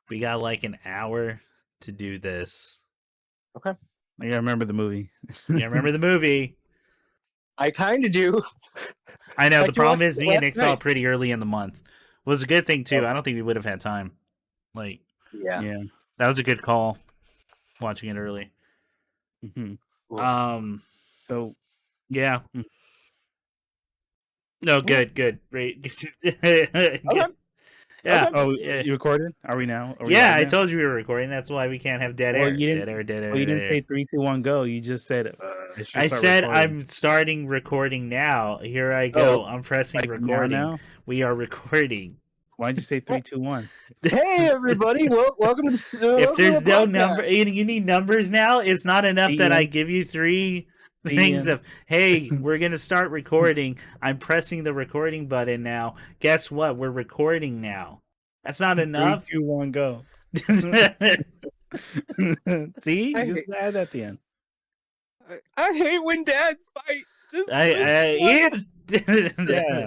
We got like an hour to do this. Okay. I gotta remember the movie. You remember the movie? I kind of do. I know. Like, The you problem watched is it me and last Nick saw it night. pretty early in the month. It was a good thing too. Oh. I don't think we would have had time. Like, Yeah. that was a good call. Watching it early. Mm-hmm. Cool. So yeah. Mm. No, good. Great. Okay. Yeah. Okay. Oh, Yeah. you recorded? Are we now? Are we Yeah, live I now? told you we were recording. That's why we can't have dead Well, air. you didn't- Dead air, dead air, Well, you dead didn't air. say 3, 2, 1, go. You just said it should I start said recording. I'm starting recording now. Here I go. Oh, I'm pressing Like recording. now? We are recording. Why'd you say 3, 2, 1? Hey everybody! Welcome to the. If there's no podcast. number, you need numbers now. It's not enough that I give you 3 things of, hey, we're gonna start recording. I'm pressing the recording button now. Guess what? We're recording now. That's not 3, enough. 2, 1, go. See, I just hate- add at the end. I hate when dads fight. Ian, Yeah.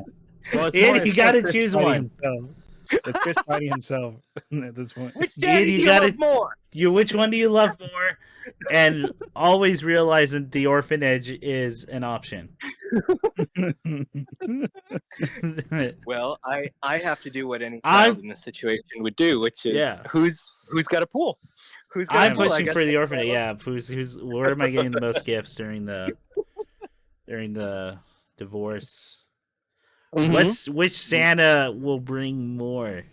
Well, it's Ian, more- you it's gotta more Chris choose fighting one. himself. It's Chris fighting himself at this point. Which Ian, daddy you do you gotta- love more? Which one do you love more? And always realize that the orphanage is an option. Well, I have to do what any child in this situation would do, which is who's got a pool? Who's got I'm a pool? I pushing guess for the that's orphanage. what I Yeah, who's where am I getting the most gifts during the divorce? Mhm. Which Santa will bring more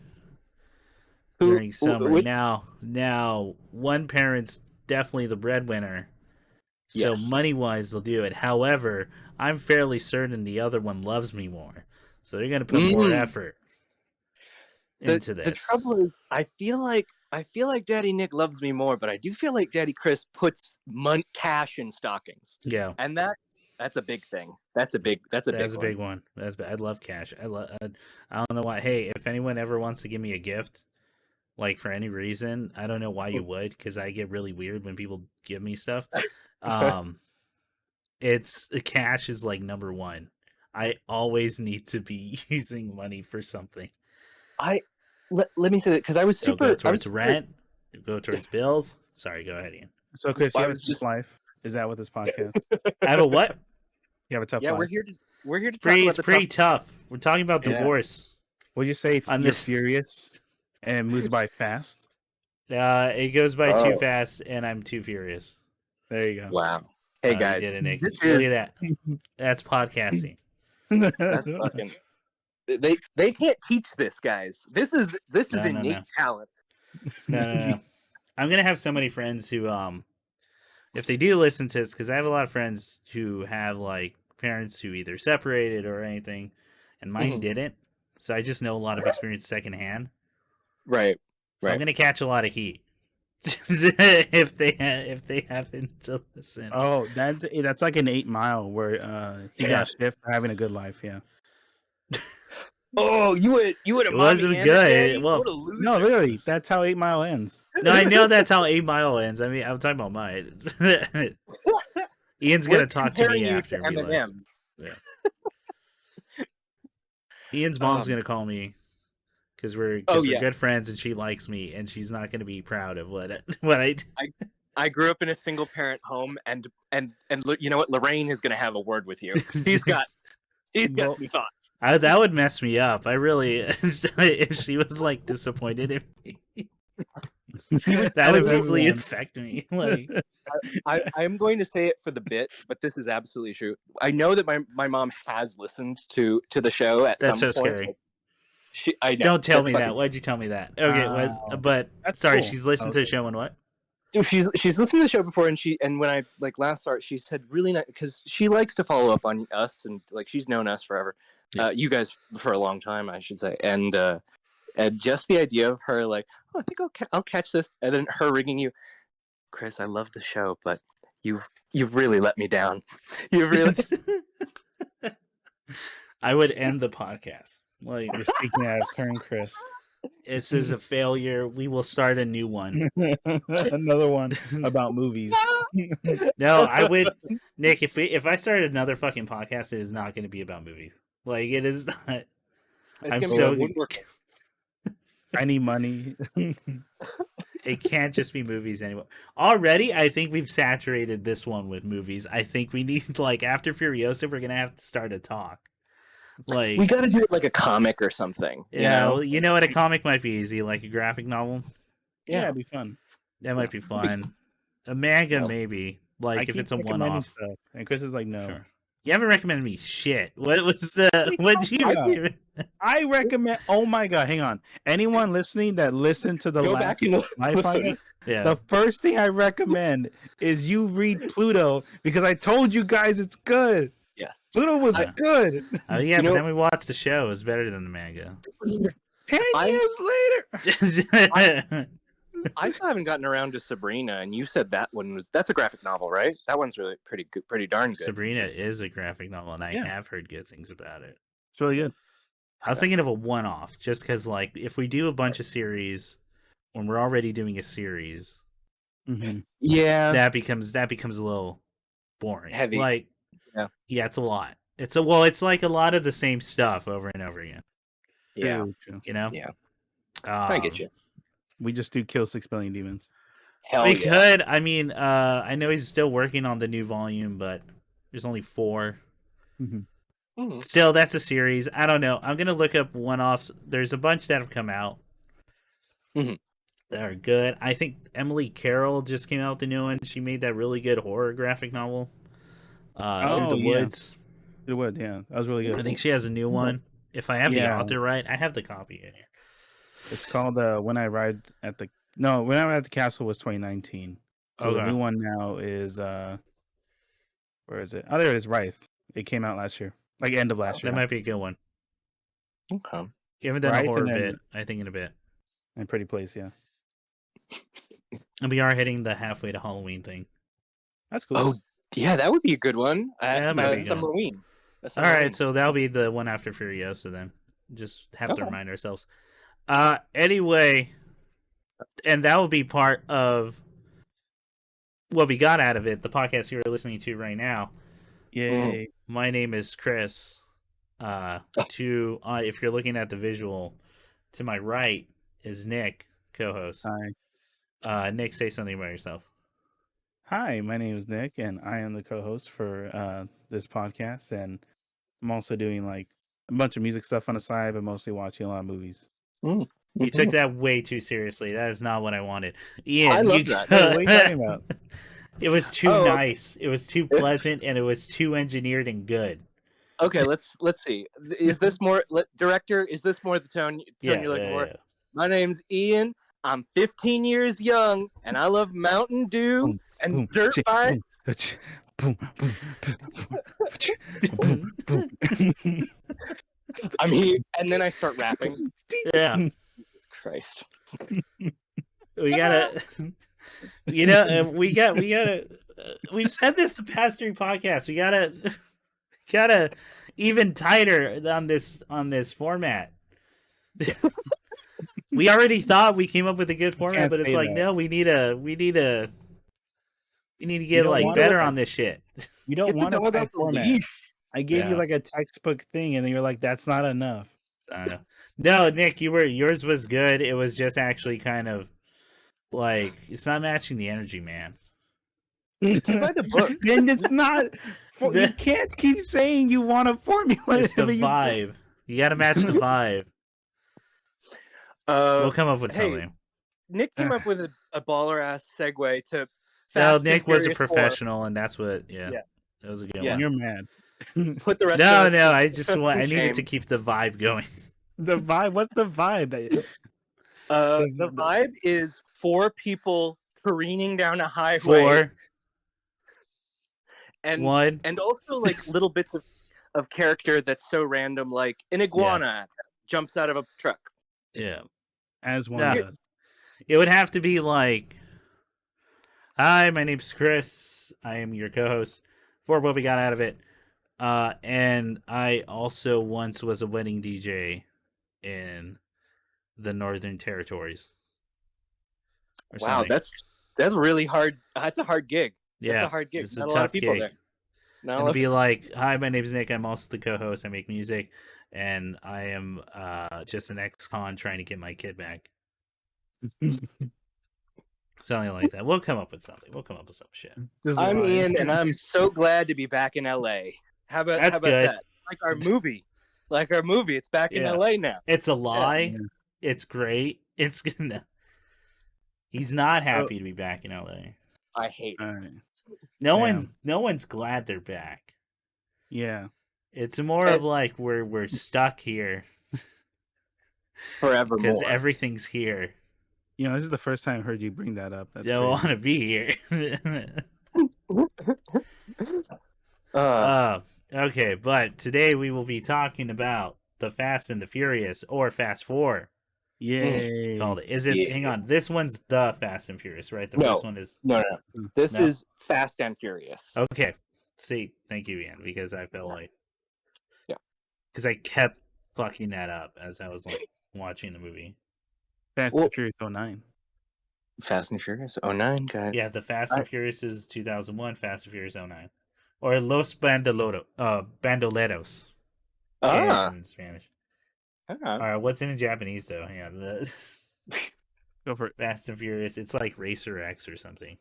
during summer? Now one parent's definitely the breadwinner, so Yes. money wise they'll do it. However, I'm fairly certain the other one loves me more, so they're gonna put more effort into this. The trouble is, I feel like Daddy Nick loves me more, but I do feel like Daddy Chris puts cash in stockings. Yeah, and that's a big thing. That's a big one. I love cash. I don't know why. Hey, if anyone ever wants to give me a gift, like for any reason, I don't know why you would, because I get really weird when people give me stuff. It's cash is like number one. I always need to be using money for something. Let me say that because I was super. Go towards rent. Go towards bills. Sorry, go ahead, Ian. So, Chris, you I have a was tough just- life. Is that what this podcast? I have a what? You have a tough Yeah, life. we're here to talk It's about the pretty tough. We're talking about Yeah. divorce. Would you say it's On you're this- furious and it moves by fast? It goes by too Oh. fast, and I'm too furious. There you go. Wow. Hey You guys, did it, Nick. this Look is at that. That's podcasting. that's fucking. They can't teach this, guys. This is No. innate talent. No. I'm gonna have so many friends who, if they do listen to this, because I have a lot of friends who have like parents who either separated or anything, and mine Mhm. didn't. So I just know a lot of experience secondhand. Right. So I'm gonna catch a lot of heat if they happen to listen. Oh, that's like an 8 Mile where he got shit for having a good life. Yeah. Oh, you would have. It wasn't good. Well, What a loser. No, really, that's how 8 Mile ends. No, I know that's how 8 Mile ends. I mean, I'm talking about mine. Ian's gonna talk to me after. And be like, Eminem. Ian's mom's gonna call me because we're good friends, and she likes me, and she's not gonna be proud of what I do. I grew up in a single parent home, and you know what? Lorraine is gonna have a word with you. He's got some thoughts. That would mess me up. I really, if she was like disappointed in me, that would deeply affect me. Like, I am going to say it for the bit, but this is absolutely true. I know that my mom has listened to the show at that's some so point. Scary. I know. Don't tell me that. Why'd you tell me that? Okay, but sorry, cool. she's listened to the show and what? Dude, she's listened to the show before, and when I last saw it, she said really nice because she likes to follow up on us, and she's known us forever. Yeah. You guys for a long time, I should say, and just the idea of her I think I'll catch this, and then her ringing you, Chris, I love the show, but you've really let me down. You really. I would end the podcast. Like, You're speaking out of turn, Chris. This is a failure. We will start a new one. Another one about movies. No, I would, Nick. If I started another fucking podcast, it is not going to be about movies. Like, it is not. I'm so. I need money. It can't just be movies anymore. Already, I think we've saturated this one with movies. I think we need, like, after Furiosa, we're gonna have to start a talk. Like, we got to do it like a comic or something. well, you know what? A comic might be easy, like a graphic novel. Yeah, it'd be fun. That might be fun. A manga, Well, maybe. I Like, if keep it's a recommending one-off. stuff, and Chris is like, no. Sure. You haven't recommended me shit. What was the? What did you recommend? I recommend. Oh my god, hang on. Anyone listening that listened to the Go last back and listen. Yeah. the first thing I recommend is you read Pluto because I told you guys it's good. Yes. Pluto was good. Oh yeah, but then we watched the show. It was better than the manga. 10 years later. I still haven't gotten around to Sabrina, and you said that's a graphic novel, right? That one's really pretty good, pretty darn good. Sabrina is a graphic novel, and I have heard good things about it. It's really good. I was thinking of a one-off, just because, like, if we do a bunch of series, when we're already doing a series, that becomes a little boring, heavy. Like, yeah, it's a lot. It's like a lot of the same stuff over and over again. Yeah, you know. Yeah, I get you. We just do kill 6 billion demons. Hell we yeah. could. I mean, I know he's still working on the new volume, but there's only 4. Still, that's a series. I don't know. I'm gonna look up one-offs. There's a bunch that have come out that are good. I think Emily Carroll just came out with the new one. She made that really good horror graphic novel, Through the Woods. Through the Woods, yeah, that was really good. I think she has a new one. If I have the author right, I have the copy in here. It's called When I Arrived at the Castle was 2019. So the new one now is where is it? Oh, there it is. Wraith. It came out last year, like end of last year. That might be a good one. Okay. You haven't done a horror bit, I think, in a bit. And Pretty Place, yeah. And we are hitting the halfway to Halloween thing. That's cool. Oh, yeah, that would be a good one. That might be Summerween. All right, so that'll be the one after Furiosa then. Just have to remind ourselves. Anyway, and that will be part of what we got out of it, the podcast you're listening to right now. Yay. My name is Chris. If you're looking at the visual, to my right is Nick, co-host. Hi. Nick, say something about yourself. Hi, my name is Nick, and I am the co-host for this podcast, and I'm also doing like a bunch of music stuff on the side, but mostly watching a lot of movies. You took that way too seriously. That is not what I wanted. Ian, I love that. What are you talking about? It was too nice. It was too pleasant, and it was too engineered and good. Okay, let's see. Is this more director? Is this more the tone you're looking for? Yeah. My name's Ian. I'm 15 years young, and I love Mountain Dew and dirt bikes. I'm here, and then I start rapping. Yeah. Jesus Christ. We gotta, we've said this the past 3 podcasts. We gotta even tighter on this format. We already thought we came up with a good format, but it's like, no, we need to get like better on this shit. You don't want a tight format. I gave you like a textbook thing, and then you're like, "That's not enough." I know. No, Nick, yours was good. It was just actually kind of like it's not matching the energy, man. By the book. And it's not. You can't keep saying you want a formula. It's the vibe. You got to match the vibe. We'll come up with something. Nick came up with a baller ass segue to. Nick was a professional, and that's what. Yeah, that was a good one. You're mad. Put the rest. No. I needed to keep the vibe going. The vibe. What's the vibe? The vibe is 4 people careening down a highway. 4. And 1. And also like little bits of character that's so random, like an iguana jumps out of a truck. Yeah, as one does. It would have to be like, "Hi, my name's Chris. I am your co-host for what we got out of it." And I also once was a wedding DJ in the Northern Territories. Wow, that's really hard. That's a hard gig. Yeah, that's a hard gig. It's Not a a lot of tough people gig. there. And be like, "Hi, my name's Nick. I'm also the co-host. I make music, and I am just an ex-con trying to get my kid back." Something like that. We'll come up with something. We'll come up with some shit. I'm Ian, and I'm so glad to be back in LA. How about good. that? Like our movie. It's back in LA now. It's a lie. Yeah. It's great. It's gonna. He's not happy to be back in LA. I hate it. No one's glad they're back. Yeah. It's more of like we're stuck here forever because everything's here. You know, this is the first time I heard you bring that up. That's don't want to be here. Okay, but today we will be talking about the Fast and the Furious, or Fast 4. Yay! Called it. Is it? Yeah. Hang on. This one's the Fast and Furious, right? The first one is no. This is Fast and Furious. Okay. See, thank you, Ian, because I felt like because I kept fucking that up as I was like watching the movie. Fast and Furious 09. Fast and Furious 09, guys. Yeah, the Fast and Furious is 2001. Fast and Furious 09, or Los Bandoleros. In Spanish. All right, what's in Japanese though? Yeah, Go for it. Fast and Furious. It's like Racer X or something.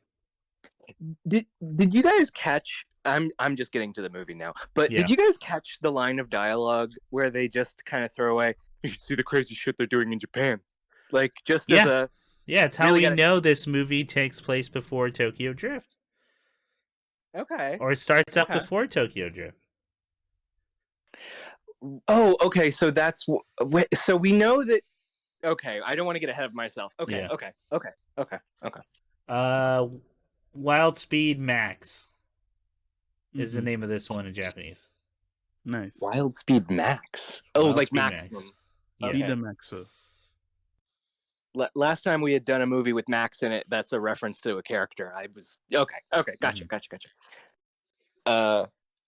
Did you guys catch? I'm just getting to the movie now. But did you guys catch the line of dialogue where they just kind of throw away? You should see the crazy shit they're doing in Japan. Like just as a it's how we know this movie takes place before Tokyo Drift. Okay. Or it starts up before Tokyo Drift. Oh, okay. So that's so we know that. Okay, I don't want to get ahead of myself. Okay. Wild Speed Max is the name of this one in Japanese. Nice. Wild Speed Max. Oh, Wild like maximum. Max. Yeah. Max. Last time we had done a movie with Max in it, that's a reference to a character. I was okay. Gotcha.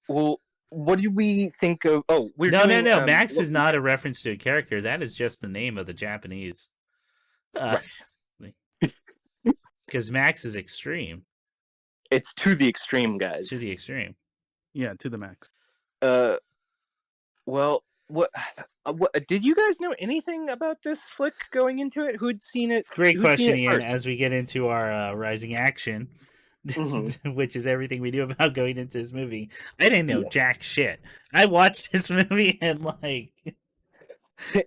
Well, what do we think of? Oh, no. Max is not a reference to a character. That is just the name of the Japanese. Because Max is extreme. It's to the extreme, guys. To the extreme. Yeah, to the max. Well, what did you guys know anything about this flick going into it? Who'd seen it? Great question, Ian. As we get into our rising action, which is everything we knew about going into this movie, I didn't know jack shit. I watched this movie and like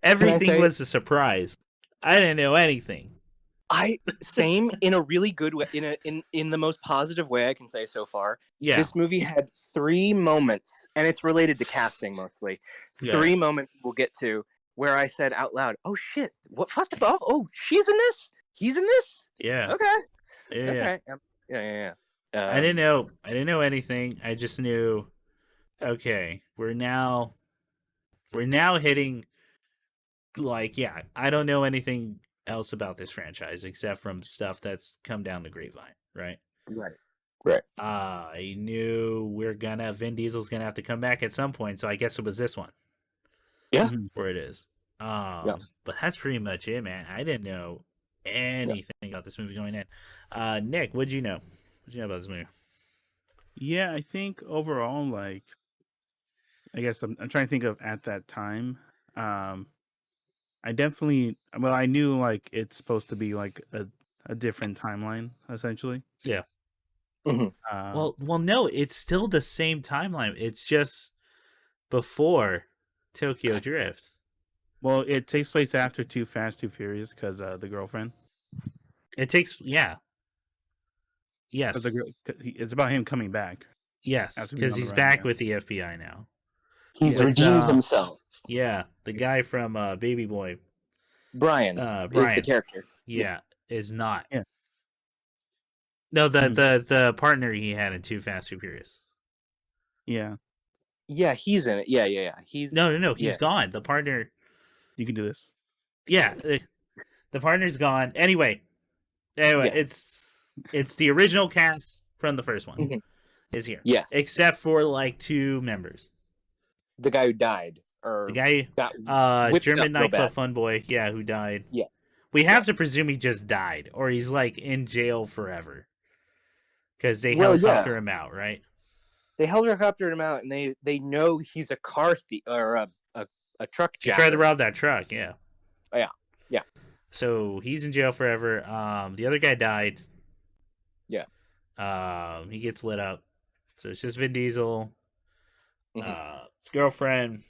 everything was a surprise. I didn't know anything. Same in a really good way, in the most positive way I can say so far. Yeah. This movie had 3 moments, and it's related to casting mostly. 3 moments we'll get to where I said out loud, "Oh shit! What the fuck? Oh, she's in this. He's in this. Yeah. Okay. Yeah. Okay. Yeah. I didn't know anything. I just knew. Okay, we're now hitting. Like, I don't know anything else about this franchise except from stuff that's come down the grapevine, right? Right. I knew Vin Diesel's gonna have to come back at some point, so I guess it was this one. Yeah. Where it is. But that's pretty much it, man. I didn't know anything about this movie going in. Nick, what'd you know? What'd you know about this movie? Yeah, I think overall, like, I guess I'm trying to think of at that time. I knew like it's supposed to be like a different timeline, essentially. Yeah. Well, no, it's still the same timeline. It's just before Tokyo Drift. Well, it takes place after Too Fast, Too Furious because the girlfriend. It takes, Yes. It's about him coming back. Yes, because he's back with the FBI now. He's redeemed himself. Yeah, the guy from Baby Boy. Brian is the character. Yeah, is not. Yeah. No, the partner he had in Too Fast, Too Furious. Yeah. Yeah, he's in it. Yeah. He's no. He's gone. The partner. You can do this. Yeah, the partner's gone. Anyway, yes. It's the original cast from the first one is here. Yes, except for like 2 members. The guy who died, or the guy, German nightclub fun boy, who died. Yeah, we have to presume he just died, or he's like in jail forever. Because they helicopter him out, right? They helicoptered him out, and they know he's a car thief or a truck jacker. He tried to rob that truck, yeah. Yeah. So he's in jail forever. The other guy died. Yeah. He gets lit up. So it's just Vin Diesel, Mhm. his girlfriend,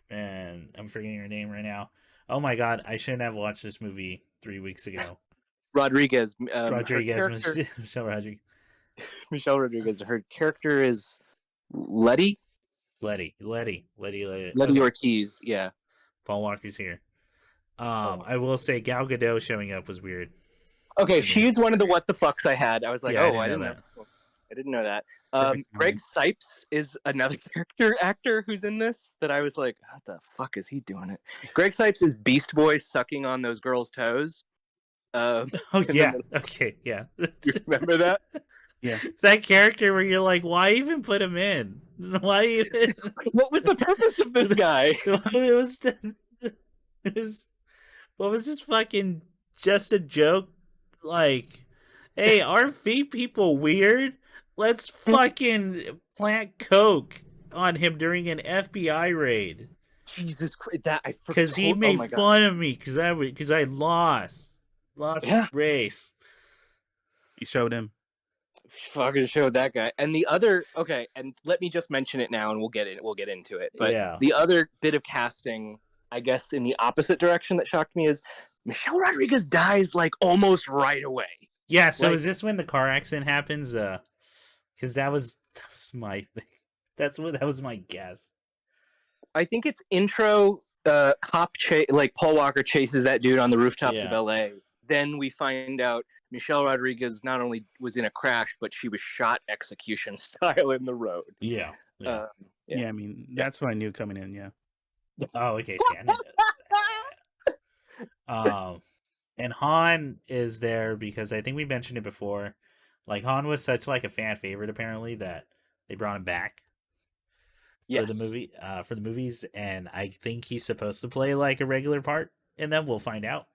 and I'm forgetting her name right now. Oh my god, I shouldn't have watched this movie 3 weeks ago. Rodriguez, her Rodriguez, character, Michelle Rodriguez. Michelle Rodriguez, her character is Letty Letty. Letty Okay, Ortiz. Yeah. Paul Walker's here. Paul I Walker. will say Gal Gadot showing up was weird Okay, to me. she's one of the what the fucks I had. I was like, Yeah, I oh, didn't I know didn't know. that. I didn't know that. Perfect Greg timing. Sipes is another character actor who's in this that I was like, what the fuck is he doing it? Greg Sipes is Beast Boy sucking on those girls' toes. Oh In the yeah, middle. okay, yeah. You remember that? Yeah. That character where you're like, why even put him in? Why even? What was the purpose of this guy? It was, it was. What was this fucking just a joke? Like, hey, aren't feet people weird? Let's fucking plant coke on him during an FBI raid Jesus Christ, that I because he forgot. Oh made my god. fun of me because I lost Yeah. race. You showed him. Fucking showed that guy. And the other, okay, and let me just mention it now and we'll get into it. But Yeah. the other bit of casting, I guess in the opposite direction that shocked me is Michelle Rodriguez dies like almost right away. Yeah, so Like, is this when the car accident happens? Because that was my thing. That was my guess. I think it's intro cop like Paul Walker chases that dude on the rooftops of LA. Then we find out Michelle Rodriguez not only was in a crash, but she was shot execution style in the road. Yeah. Yeah, I mean, that's what I knew coming in, yeah. Oh, okay. See, I didn't know that. And Han is there because I think we mentioned it before. Like Han was such like a fan favorite apparently that they brought him back for the movie, for the movies, and I think he's supposed to play like a regular part in them. We'll find out.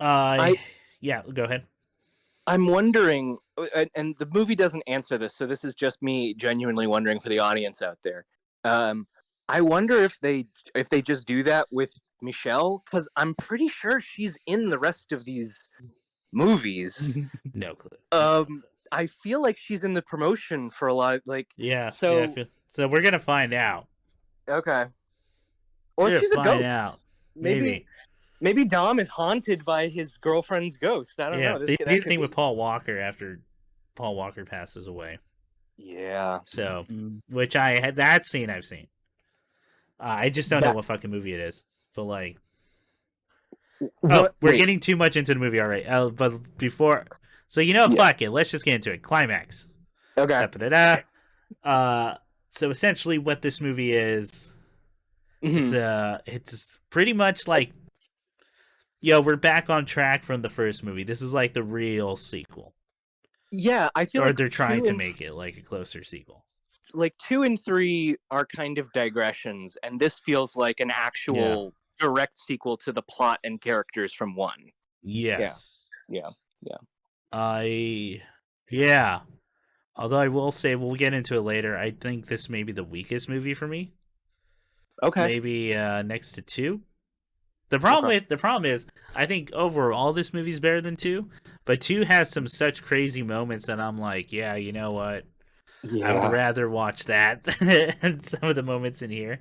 Yeah, go ahead. I'm wondering, and the movie doesn't answer this, so this is just me genuinely wondering for the audience out there. I wonder if they just do that with Michelle, because I'm pretty sure she's in the rest of these movies. No clue. I feel like she's in the promotion for a lot. Like, yeah. So we're gonna find out. Okay. Or we're she's a ghost. Out. Maybe Dom is haunted by his girlfriend's ghost. I don't know. They do the thing with Paul Walker after Paul Walker passes away. Yeah. So, which that scene I've seen. I just don't know what fucking movie it is. But like, we're getting too much into the movie already. But before, so fuck it. Let's just get into it. Climax. Okay. So essentially, what this movie is, it's pretty much like, we're back on track from the first movie. This is like the real sequel. Yeah, I feel like they're trying to make it like a closer sequel. Like 2 and 3 are kind of digressions, and this feels like an actual direct sequel to the plot and characters from 1. Yes. Yeah. Although I will say, we'll get into it later, I think this may be the weakest movie for me. Okay. Maybe next to 2. The problem is, I think overall this movie's better than 2, but 2 has some such crazy moments that I'm like, yeah, you know what? Yeah. I would rather watch that than some of the moments in here.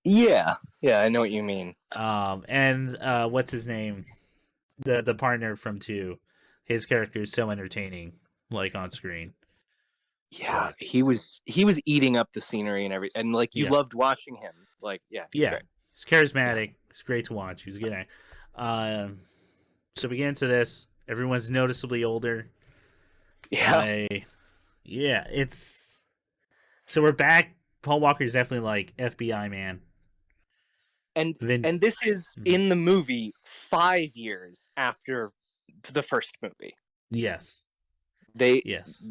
Yeah, I know what you mean. And what's his name? The partner from 2, his character is so entertaining, like on screen. Yeah, like, he was eating up the scenery and everything, and like you loved watching him. Like, he's charismatic. It's great to watch. He's a good actor. So we get into this. Everyone's noticeably older. It's so we're back. Paul Walker is definitely like FBI man. And this is in the movie 5 years after the first movie. Yes. They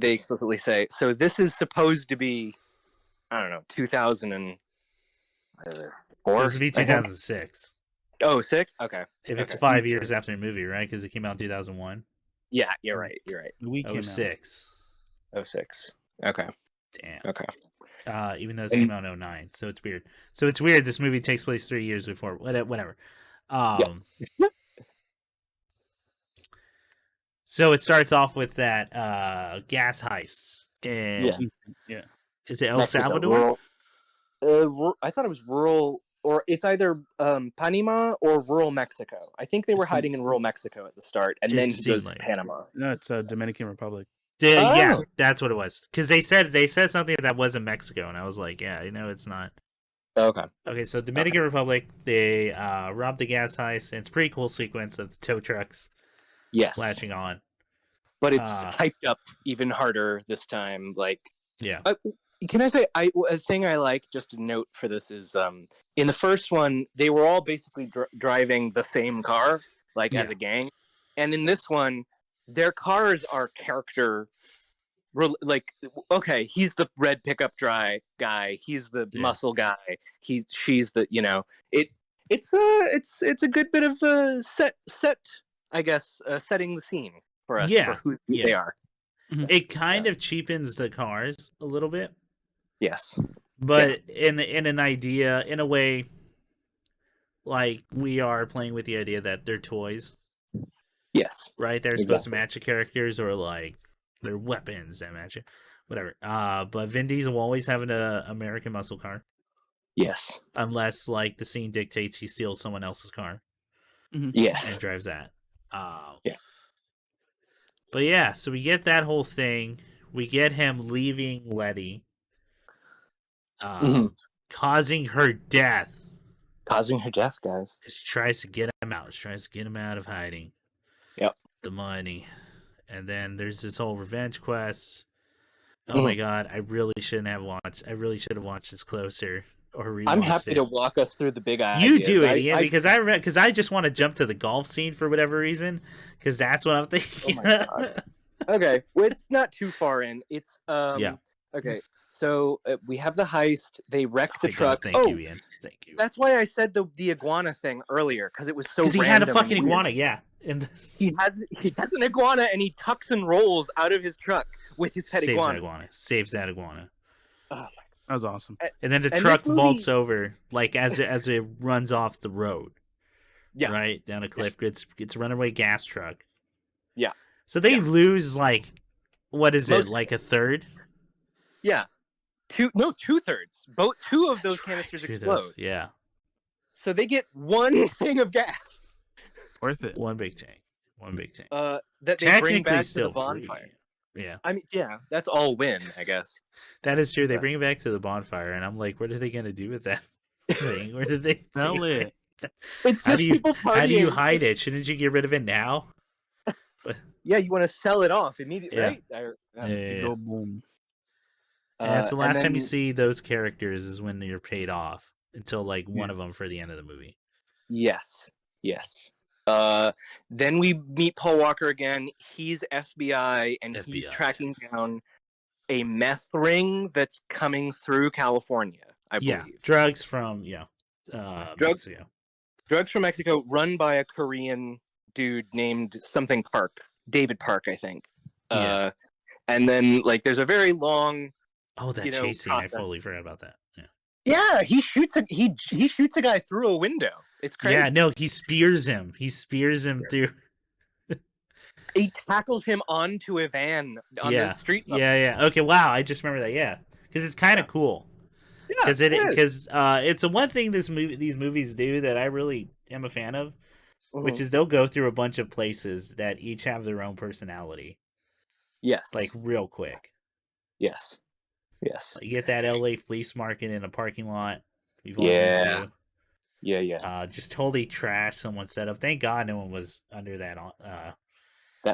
explicitly say, so this is supposed to be, I don't know, 2004? Supposed to be 2006. Oh, 6? Okay. If it's 5 years after the movie, right? Because it came out in 2001. Yeah, you're right. We came 06. 06. Okay. Damn. Okay. Even though it came out in 2009, so it's weird. This movie takes place 3 years before. Whatever. So it starts off with that gas heist. Yeah. Is it El Mexico, Salvador? I thought it was rural, or it's either Panama or rural Mexico. I think they were hiding in rural Mexico at the start, and then he goes to Panama. No, it's Dominican Republic. Yeah, that's what it was. Because they said something that wasn't Mexico, and I was like, yeah, it's not. Okay. Okay, so Dominican Republic, they robbed the gas heist, and it's a pretty cool sequence of the tow trucks flashing on. But it's hyped up even harder this time. Like, yeah. Can I say a thing I like? Just a note for this is in the first one they were all basically driving the same car, like as a gang, and in this one their cars are character. Like, okay, he's the red pickup guy. He's the muscle guy. She's the it's a good bit of set. I guess setting the scene for us for who they are. It kind of cheapens the cars a little bit. Yes. But in an idea, in a way, like we are playing with the idea that they're toys. Yes. Right? They're supposed to match the characters, or like they're weapons that match it. Whatever. But Vin Diesel will always have an American muscle car. Yes. Unless like the scene dictates he steals someone else's car. Yes. And drives that. Yeah. But yeah, so we get that whole thing. We get him leaving Letty. Causing her death. Causing her death, guys. Because she tries to get him out. She tries to get him out of hiding. Yep. The money. And then there's this whole revenge quest. Oh my god, I really should have watched this closer. Or I'm happy to walk us through the big ideas. You do it, Ian, because I just want to jump to the golf scene for whatever reason, because that's what I'm thinking. Oh my god. Okay, well, it's not too far in. It's Okay, so we have the heist. They wreck the truck. Thank you, Ian. Thank you. That's why I said the iguana thing earlier, because it was so. Because he had a fucking iguana, yeah. And he has an iguana, and he tucks and rolls out of his truck with his pet iguana. Saves that iguana. Oh, that was awesome. And then the truck vaults over, like as it runs off the road. Yeah. Right down a cliff. It's a runaway gas truck. Yeah. So they lose like, what is it? Like a third? Yeah. 2/3. Two of those canisters explode. Yeah. So they get one thing of gas. Worth it. One big tank. That they bring back to the bonfire. Free. Yeah. I mean, yeah, that's all win, I guess. That is true. They bring it back to the bonfire, and I'm like, what are they gonna do with that thing? Where did they sell it? It's just people partying. How do you hide it? Shouldn't you get rid of it now? Yeah, you want to sell it off immediately, right? Go boom. It's the last time you see those characters is when you're paid off, until like one of them for the end of the movie. Yes. Then we meet Paul Walker again. He's FBI, and he's tracking down a meth ring that's coming through California, I believe. Drugs from Mexico. Drugs from Mexico, run by a Korean dude named something Park. David Park, I think. And then like there's a very long chase scene. I totally forgot about that. Yeah, he shoots a guy through a window. It's crazy. Yeah, no, he spears him. Through. He tackles him onto a van on the street. Yeah. Okay, wow. I just remember that. Yeah, because it's kind of cool. Yeah, because it's the one thing these movies do that I really am a fan of, which is they'll go through a bunch of places that each have their own personality. Yes. Like real quick. Yes. You get that LA flea market in a parking lot. Yeah. Just totally trash someone's setup. Thank God no one was under that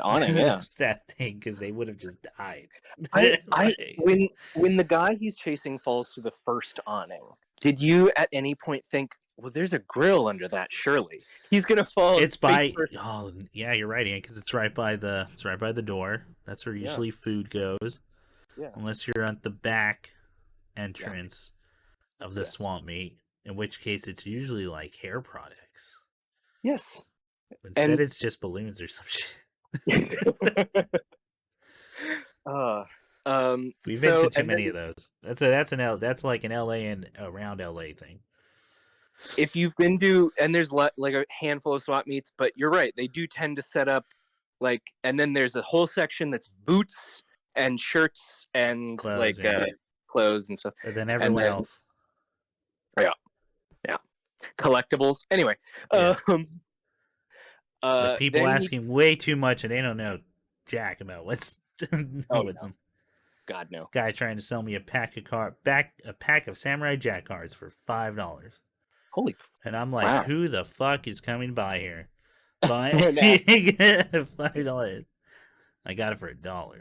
awning, yeah. that thing, because they would have just died. When the guy he's chasing falls to the first awning, did you at any point think, well, there's a grill under that, surely he's gonna fall? It's by you're right, Ian, because it's right by the door. That's where usually food goes. Yeah. Unless you're at the back entrance of the swamp meet, in which case it's usually like hair products. Yes. Instead, it's just balloons or some shit. We've been to too many of those. That's like an LA and around LA thing. if you've been to, and there's like a handful of swap meets, but you're right, they do tend to set up like, and then there's a whole section that's boots and shirts and Clothes, yeah. Clothes and stuff. But then everyone else. Yeah. Collectibles. Anyway, Yeah. With people then asking way too much and they don't know jack about what's them. God no. Guy trying to sell me a pack of Samurai Jack cards for $5. Holy. And I'm like, wow. Who the fuck is coming by here? Buying $5. I got it for $1.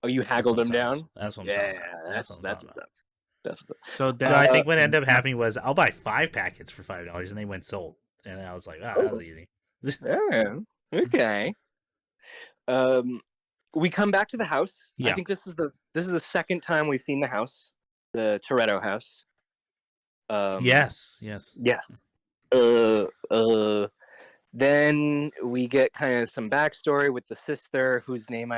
Oh, you haggled him down? That's what I'm talking about. That's what's up. That's what. So I think what ended up happening was I'll buy 5 packets for $5, and they went sold, and I was like, that was easy. Yeah. Okay. We come back to the house. Yeah. I think this is the second time we've seen the house, the Toretto house. Yes. Then we get kind of some backstory with the sister, whose name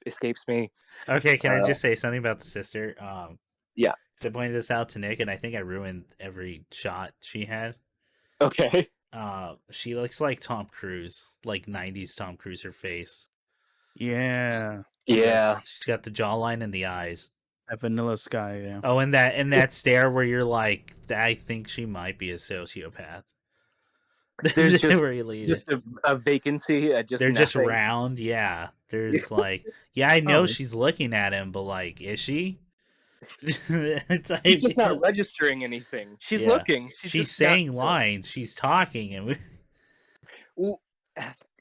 escapes me. Okay, can I just say something about the sister? Yeah. So I pointed this out to Nick, and I think I ruined every shot she had. Okay. She looks like Tom Cruise, like 90s Tom Cruise, her face. Yeah. She's got the jawline and the eyes. That Vanilla Sky, yeah. Oh, and that stare where you're like, I think she might be a sociopath. There's just a vacancy. They're nothing. just round, yeah. There's like, yeah, I know she's looking at him, but like, is she? It's like, she's just not registering anything. She's looking. She's saying lines. She's talking, and well,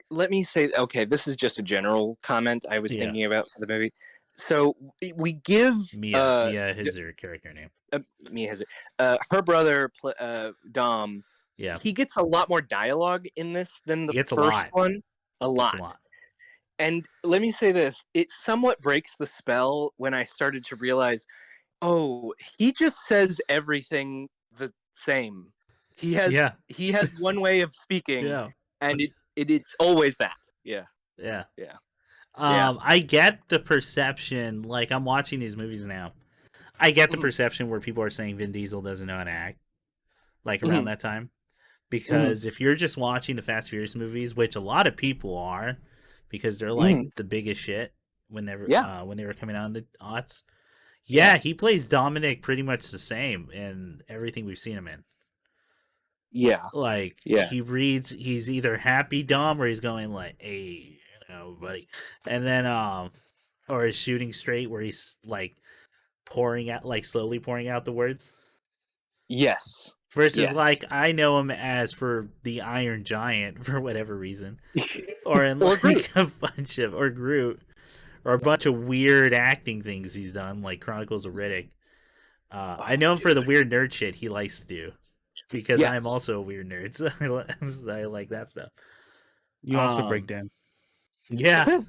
let me say, okay, this is just a general comment I was thinking about for the movie. So we give Mia is her character name. Mia has her brother Dom. Yeah, he gets a lot more dialogue in this than the first one. A lot. And let me say this: it somewhat breaks the spell when I started to realize, oh, he just says everything the same. He has one way of speaking, and it's always that. Yeah. I get the perception, like I'm watching these movies now. I get the perception where people are saying Vin Diesel doesn't know how to act, like around that time. Because if you're just watching the Fast Furious movies, which a lot of people are, because they're like the biggest shit when they were coming out in the aughts. Yeah, he plays Dominic pretty much the same in everything we've seen him in. Yeah. He's either happy Dom or he's going like, hey, buddy. And then or is shooting straight where he's like slowly pouring out the words. Yes. Versus like I know him as for the Iron Giant for whatever reason. Or in like Groot. Or a bunch of weird acting things he's done, like Chronicles of Riddick. I know him for the weird nerd shit he likes to do. Because I'm also a weird nerd, so I like that stuff. You also break down. Yeah.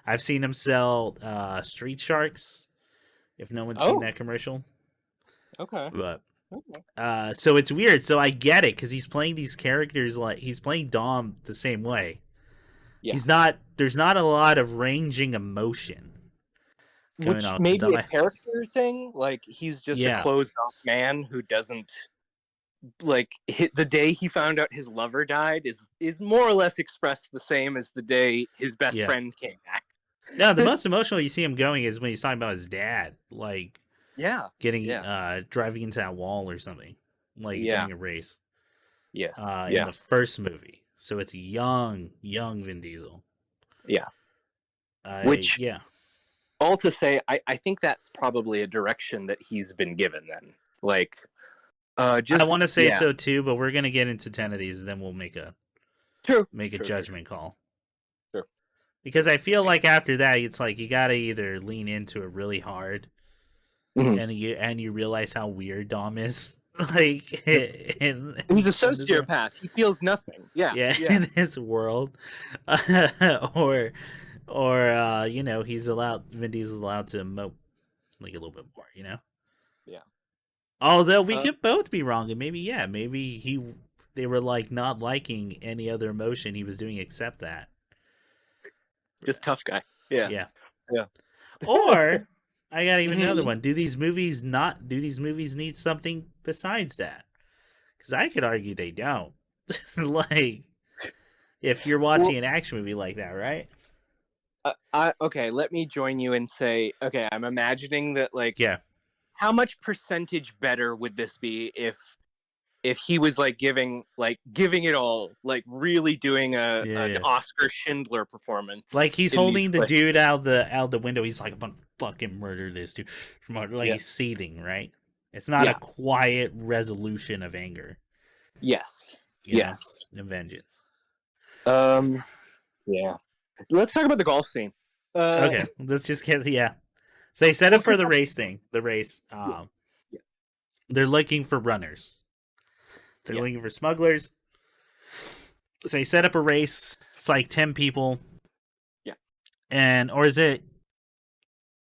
I've seen him sell Street Sharks, if no one's seen that commercial. Okay. But so it's weird. So I get it, because he's playing these characters like he's playing Dom the same way. Yeah. There's not a lot of ranging emotion. Which may be a character thing. Like, he's just a closed-off man who doesn't, like, the day he found out his lover died is more or less expressed the same as the day his best friend came back. No, the most emotional you see him going is when he's talking about his dad. Like, driving into that wall or something. Like, getting a race. Yes. In the first movie. So it's young Vin Diesel. Yeah. All to say, I think that's probably a direction that he's been given then. Like, I want to say so too, but we're gonna get into 10 of these, and then we'll make a judgment call. Sure. Because I feel like after that, it's like you gotta either lean into it really hard, and you realize how weird Dom is. Like, he's a sociopath. He feels nothing. In this world, or Vin Diesel's allowed to emote like a little bit more, Yeah. Although we could both be wrong, and maybe they were like not liking any other emotion he was doing except that. Just tough guy. Yeah. Or I got even another one. Do these movies need something besides that? Because I could argue they don't. Like, if you're watching an action movie like that, right? Okay, let me join you and say, okay, I'm imagining that, like, yeah, how much percentage better would this be if he was like giving it all, like really doing an Oscar Schindler performance, like he's holding the dude out the window. He's like, I'm gonna fucking murder this dude. Like he's seething, right? It's not a quiet resolution of anger. Yes. You know? And vengeance. Yeah. Let's talk about the golf scene. Okay, let's just get So they set up for the race thing. The race. They're looking for runners. They're looking for smugglers. So they set up a race. It's like 10 people. Yeah. And or is it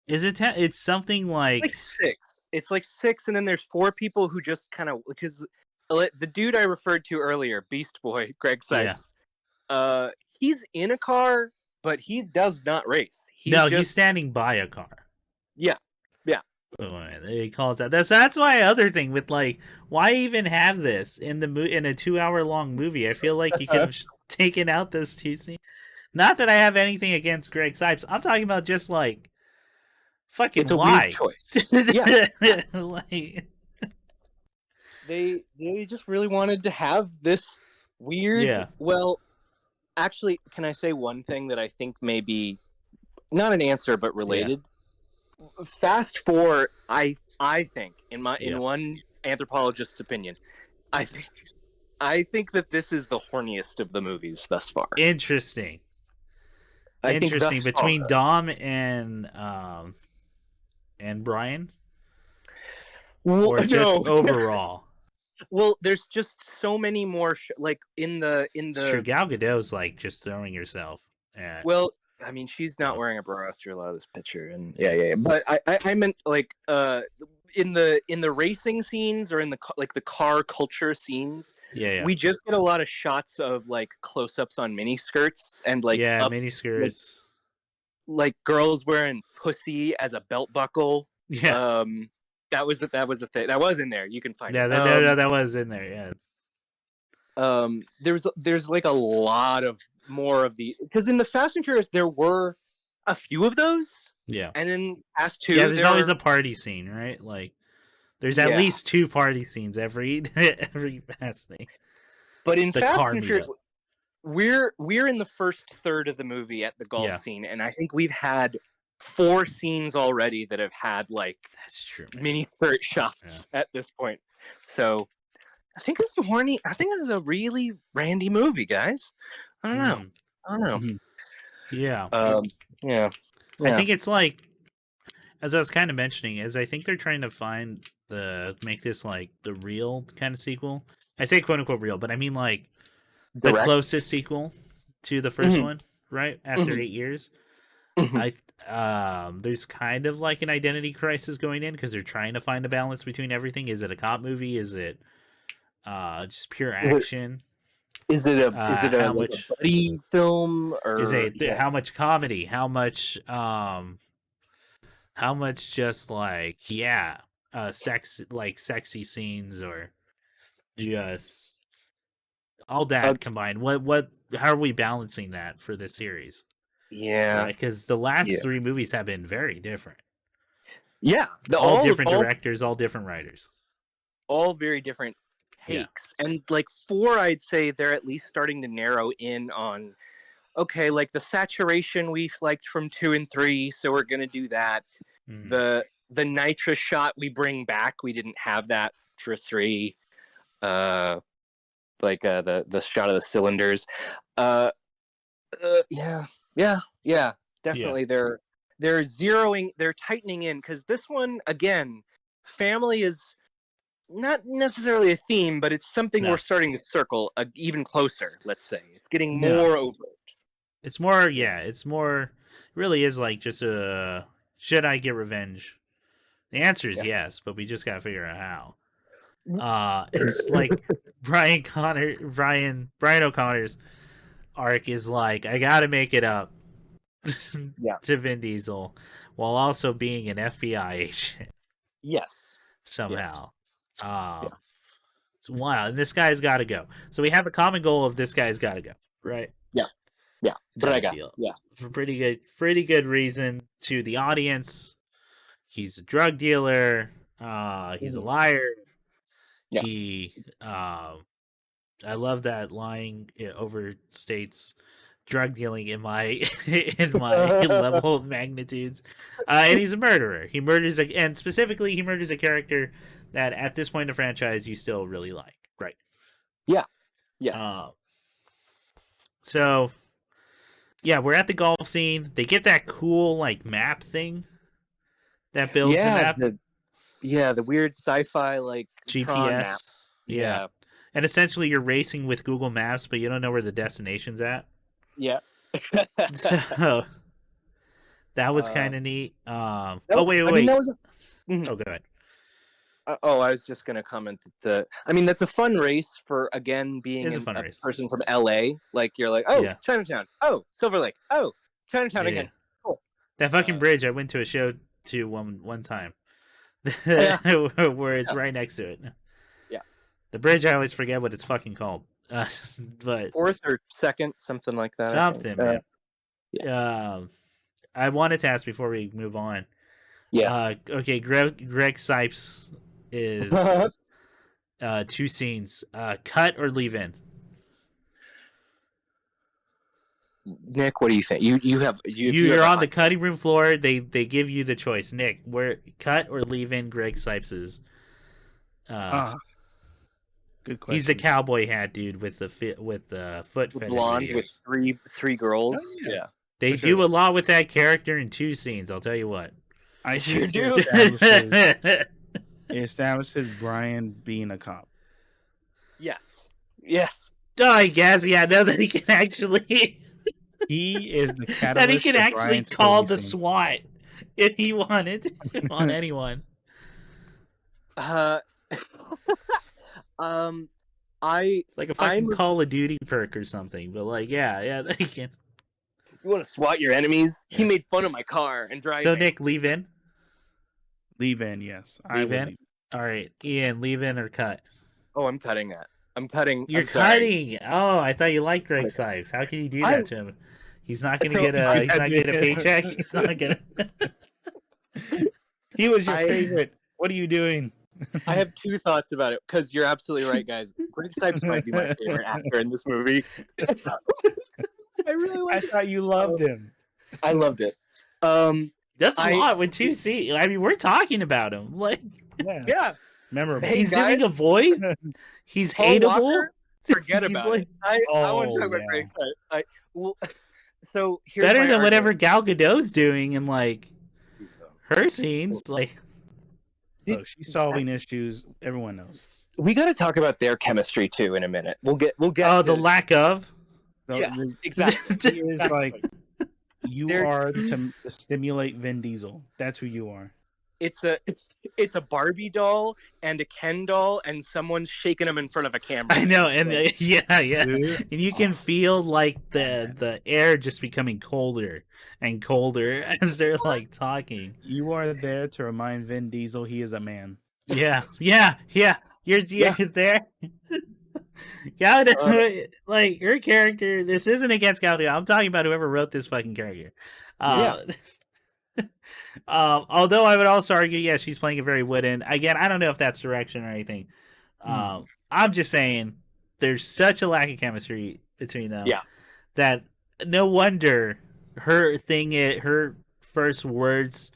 10? It's something like 6. It's like 6, and then there's 4 people who just kind of, because the dude I referred to earlier, Beast Boy, Greg Sipes, he's in a car, but he does not race. He's standing by a car. Yeah. He calls that. That's my other thing with, like, why even have this in in a 2-hour long movie? I feel like you could have taken out those 2 scenes. Not that I have anything against Greg Sipes. I'm talking about just like fucking it's a why. Weird choice. Yeah. Like, they just really wanted to have this weird. Yeah. Well, actually, can I say one thing that I think may be not an answer but related? Fast forward, I think in one anthropologist's opinion, I think that this is the horniest of the movies thus far. Interesting. I think between Dom and Brian, or just overall. Well, there's just so many more like in the. It's true. Gal Gadot's like just throwing herself at. Well, I mean, she's not wearing a bra through a lot of this picture, and yeah. But I meant like in the racing scenes or in the car culture scenes. Yeah. We just get a lot of shots of like close-ups on mini skirts and like mini skirts, like girls wearing pussy as a belt buckle. Yeah. That was the thing. That was in there. You can find it. That was in there. Yeah. There's like a lot of more of the, because in the Fast and Furious there were a few of those. Yeah. And in Fast 2, there's always a party scene, right? Like there's at least 2 party scenes every Fast thing. But in Fast and Furious, we're in the first third of the movie at the golf scene, and I think we've had 4 scenes already that have had like that's true, mini skirt shots at this point. So I think this is a really randy movie, guys. I don't know. Mm-hmm. Yeah. Yeah. I think it's like, as I was kind of mentioning, I think they're trying to make this like the real kind of sequel. I say quote unquote real, but I mean like the closest sequel to the first one, right? After 8 years. There's kind of like an identity crisis going in because they're trying to find a balance between everything. Is it a cop movie? Is it just pure action? Is it a buddy film, or is it how much comedy? How much just like sexy scenes, or just all that combined? How are we balancing that for this series? Yeah, because the last 3 movies have been very different. Yeah, all different directors, all different writers, all very different takes. And like 4, I'd say they're at least starting to narrow in on, okay, like the saturation we liked from 2 and 3, so we're gonna do that. The nitrous shot we bring back, we didn't have that for 3. The shot of the cylinders. Yeah, definitely. They're tightening in, because this one, again, family is not necessarily a theme, but it's something we're starting to circle even closer. Let's say it's getting more overt. It's more, it really is like just should I get revenge? The answer is yes, but we just gotta figure out how. It's like Brian O'Connor's arc is like, I gotta make it up to Vin Diesel while also being an FBI agent. Yes. Somehow. It's wild. And this guy's got to go. So we have a common goal of this guy's got to go, right? Yeah. But I got deal. yeah. For pretty good reason to the audience. He's a drug dealer. He's a liar. Yeah. He I love that lying overstates drug dealing in my level of magnitudes. And he's a murderer. He murders and specifically he murders a character that at this point in the franchise you still really like, right? Yeah. Yes. So yeah, we're at the golf scene. They get that cool like map thing that builds the map. The weird sci-fi like GPS Tron map. Yeah. And essentially you're racing with Google Maps, but you don't know where the destination's at. Yeah. So that was kind of neat. Wait. I mean, that was Oh, go ahead. I was just gonna comment that. I mean, that's a fun race for again being a person from LA. Like you're like, oh, yeah. Chinatown, oh, Silver Lake, oh, Chinatown again. Cool. That fucking bridge. I went to a show to one time, where it's right next to it. Yeah. The bridge. I always forget what it's fucking called. But 4th or 2nd, something like that. Something. Man. Yeah. I wanted to ask before we move on. Yeah. Okay. Greg Sipes is 2 scenes. Cut or leave in. Nick, what do you think? You're on the cutting room floor. They give you the choice. Nick, where cut or leave in Greg Sipes's. Good question. He's the cowboy hat dude with the foot fetish blonde videos. with three girls. Oh, yeah. They do a lot with that character in 2 scenes. I'll tell you what. I sure do. It establishes Brian being a cop. Yes. Oh, I guess. Yeah, now that he can actually. He is the catalyst. That he can actually call the SWAT if he wanted on anyone. Like a fucking Call of Duty perk or something, but like, yeah, they can. You want to SWAT your enemies? Yeah. He made fun of my car and drive. So Nick, leave in. Leave in, yes. Leave in. All right, Ian, leave in or cut. Oh, I'm cutting that. I'm cutting. You're cutting. Oh, I thought you liked Greg Sipes. How can you do that to him? He's not going to get a. He's not get a paycheck. He's not going to. He was your favorite. What are you doing? I have 2 thoughts about it because you're absolutely right, guys. Greg Sipes might be my favorite actor in this movie. I thought you loved him. I loved it. That's a lot with 2 C's. I mean, we're talking about him. Like, yeah. Memorable. He's doing a voice. He's hateable. Walker, forget about it. I want to talk about Greg Sipes. So here's better than whatever Gal Gadot's doing in like her scenes. Like, look, she's solving issues. Everyone knows. We got to talk about their chemistry too in a minute. We'll get. Oh, the lack of. Yes, exactly. It's like you are to stimulate Vin Diesel. That's who you are. It's a Barbie doll and a Ken doll, and someone's shaking them in front of a camera. I know, and yeah, and you can feel like the air just becoming colder and colder as they're like talking. You are there to remind Vin Diesel he is a man. Yeah. You're there. Gal Gadot, like her character. This isn't against Gal Gadot. I'm talking about whoever wrote this fucking character. Although I would also argue, she's playing it very wooden. Again, I don't know if that's direction or anything. I'm just saying there's such a lack of chemistry between them. Yeah. That no wonder her first words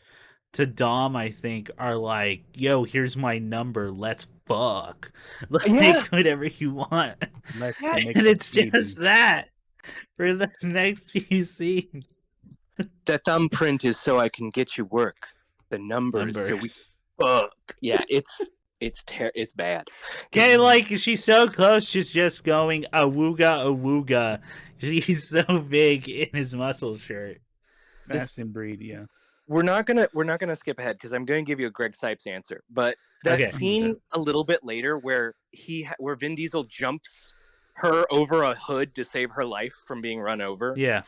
to Dom, I think, are like, "Yo, here's my number. Let's fuck. Let's make whatever you want." And it's just that for the next few scenes. That thumbprint is so I can get you work. The numbers. So we fuck. Yeah, it's bad. Okay, like she's so close. She's just going awooga. She's so big in his muscle shirt. Fast and breed, yeah. We're not gonna skip ahead because I'm going to give you a Greg Sipes answer. But that scene a little bit later where Vin Diesel jumps her over a hood to save her life from being run over. Yeah.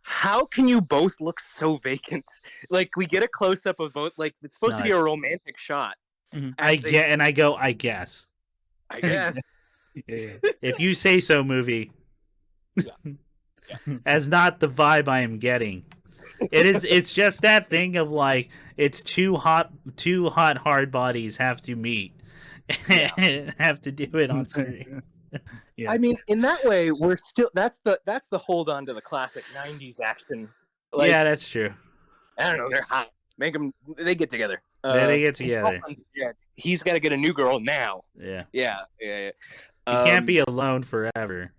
How can you both look so vacant? Like we get a close up of both. Like it's supposed to be a romantic shot, I guess. I guess. Yeah. If you say so, movie. Yeah. As not the vibe I am getting. It's just that thing of like it's two hot hard bodies have to meet and have to do it on screen. Yeah. I mean, in that way, we're still that's the hold on to the classic '90s action. Like, yeah, that's true. I don't know, they're hot. They get together. They get together. He's got to get a new girl now. Yeah. Yeah. He can't be alone forever.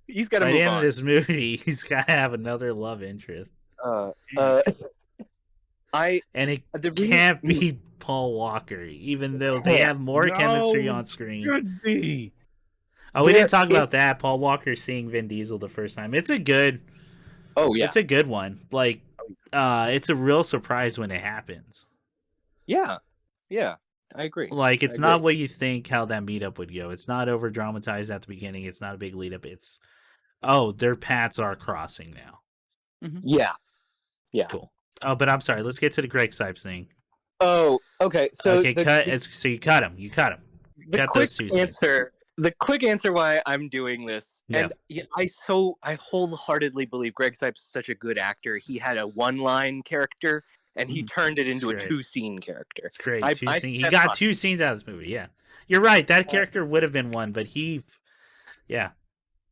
He's got to By move the end on. of this movie, he's got to have another love interest. And it can't be Paul Walker, even though they have more chemistry on screen. Could be. Oh, we didn't talk about that. Paul Walker seeing Vin Diesel the first time. It's a good. Oh yeah, it's a good one. Like, it's a real surprise when it happens. Yeah, I agree. Like, it's not what you think how that meetup would go. It's not over dramatized at the beginning. It's not a big lead up. It's their paths are crossing now. Mm-hmm. Yeah. Cool. Oh, but I'm sorry. Let's get to the Greg Sipes thing. Oh, okay. So you cut him. You cut him. Cut those two answer. The quick answer why I'm doing this, and I wholeheartedly believe Greg Sipes is such a good actor. He had a one-line character, and he turned it into a two-scene character. It's great. He got 2 scenes out of this movie. Yeah, you're right. That character would have been one, but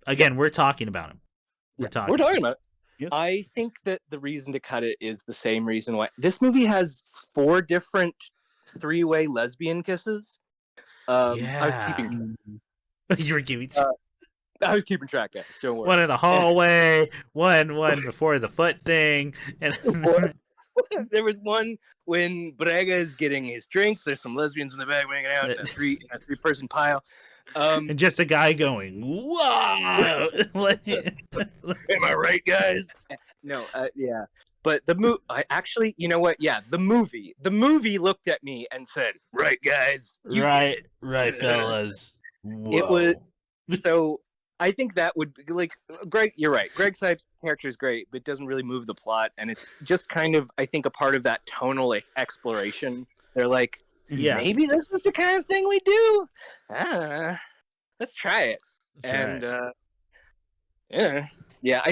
Again, we're talking about him. We're talking about it. Yes. I think that the reason to cut it is the same reason why this movie has 4 different 3-way lesbian kisses. I was keeping. You were keeping. I was keeping track, guys. Don't worry. One in the hallway, one before the foot thing, and there was one when Brega is getting his drinks. There's some lesbians in the back hanging out in a 3-person pile. And just a guy going, "Wow!" Am I right, guys? No, yeah. But the movie, actually, you know what? Yeah, the movie looked at me and said, "Right, guys, right, fellas." Whoa. It was so. I think that would be like Greg. You're right. Greg Sipes' character is great, but it doesn't really move the plot, and it's just kind of, I think, a part of that tonal exploration. They're like, maybe this is the kind of thing we do. Let's try it. I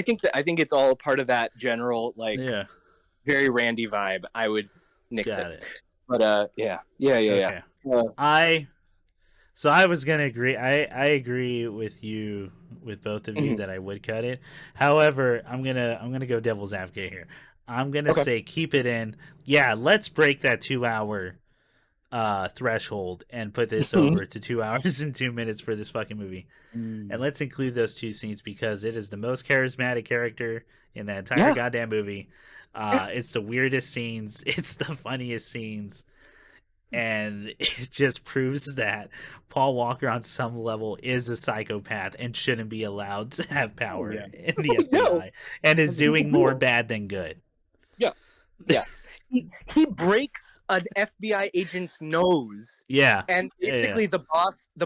think it's all part of that general very Randy vibe. I would nix it. But yeah. So I was gonna agree. I agree with you, with both of you, that I would cut it. However, I'm gonna go devil's advocate here. I'm gonna say keep it in. Yeah, let's break that 2-hour threshold and put this over to 2 hours and 2 minutes for this fucking movie. And let's include those 2 scenes because it is the most charismatic character in that entire goddamn movie. It's the weirdest scenes. It's the funniest scenes. And it just proves that Paul Walker on some level is a psychopath and shouldn't be allowed to have power in the FBI and is doing more bad than good. Yeah. He breaks an FBI agent's nose. Yeah. And basically the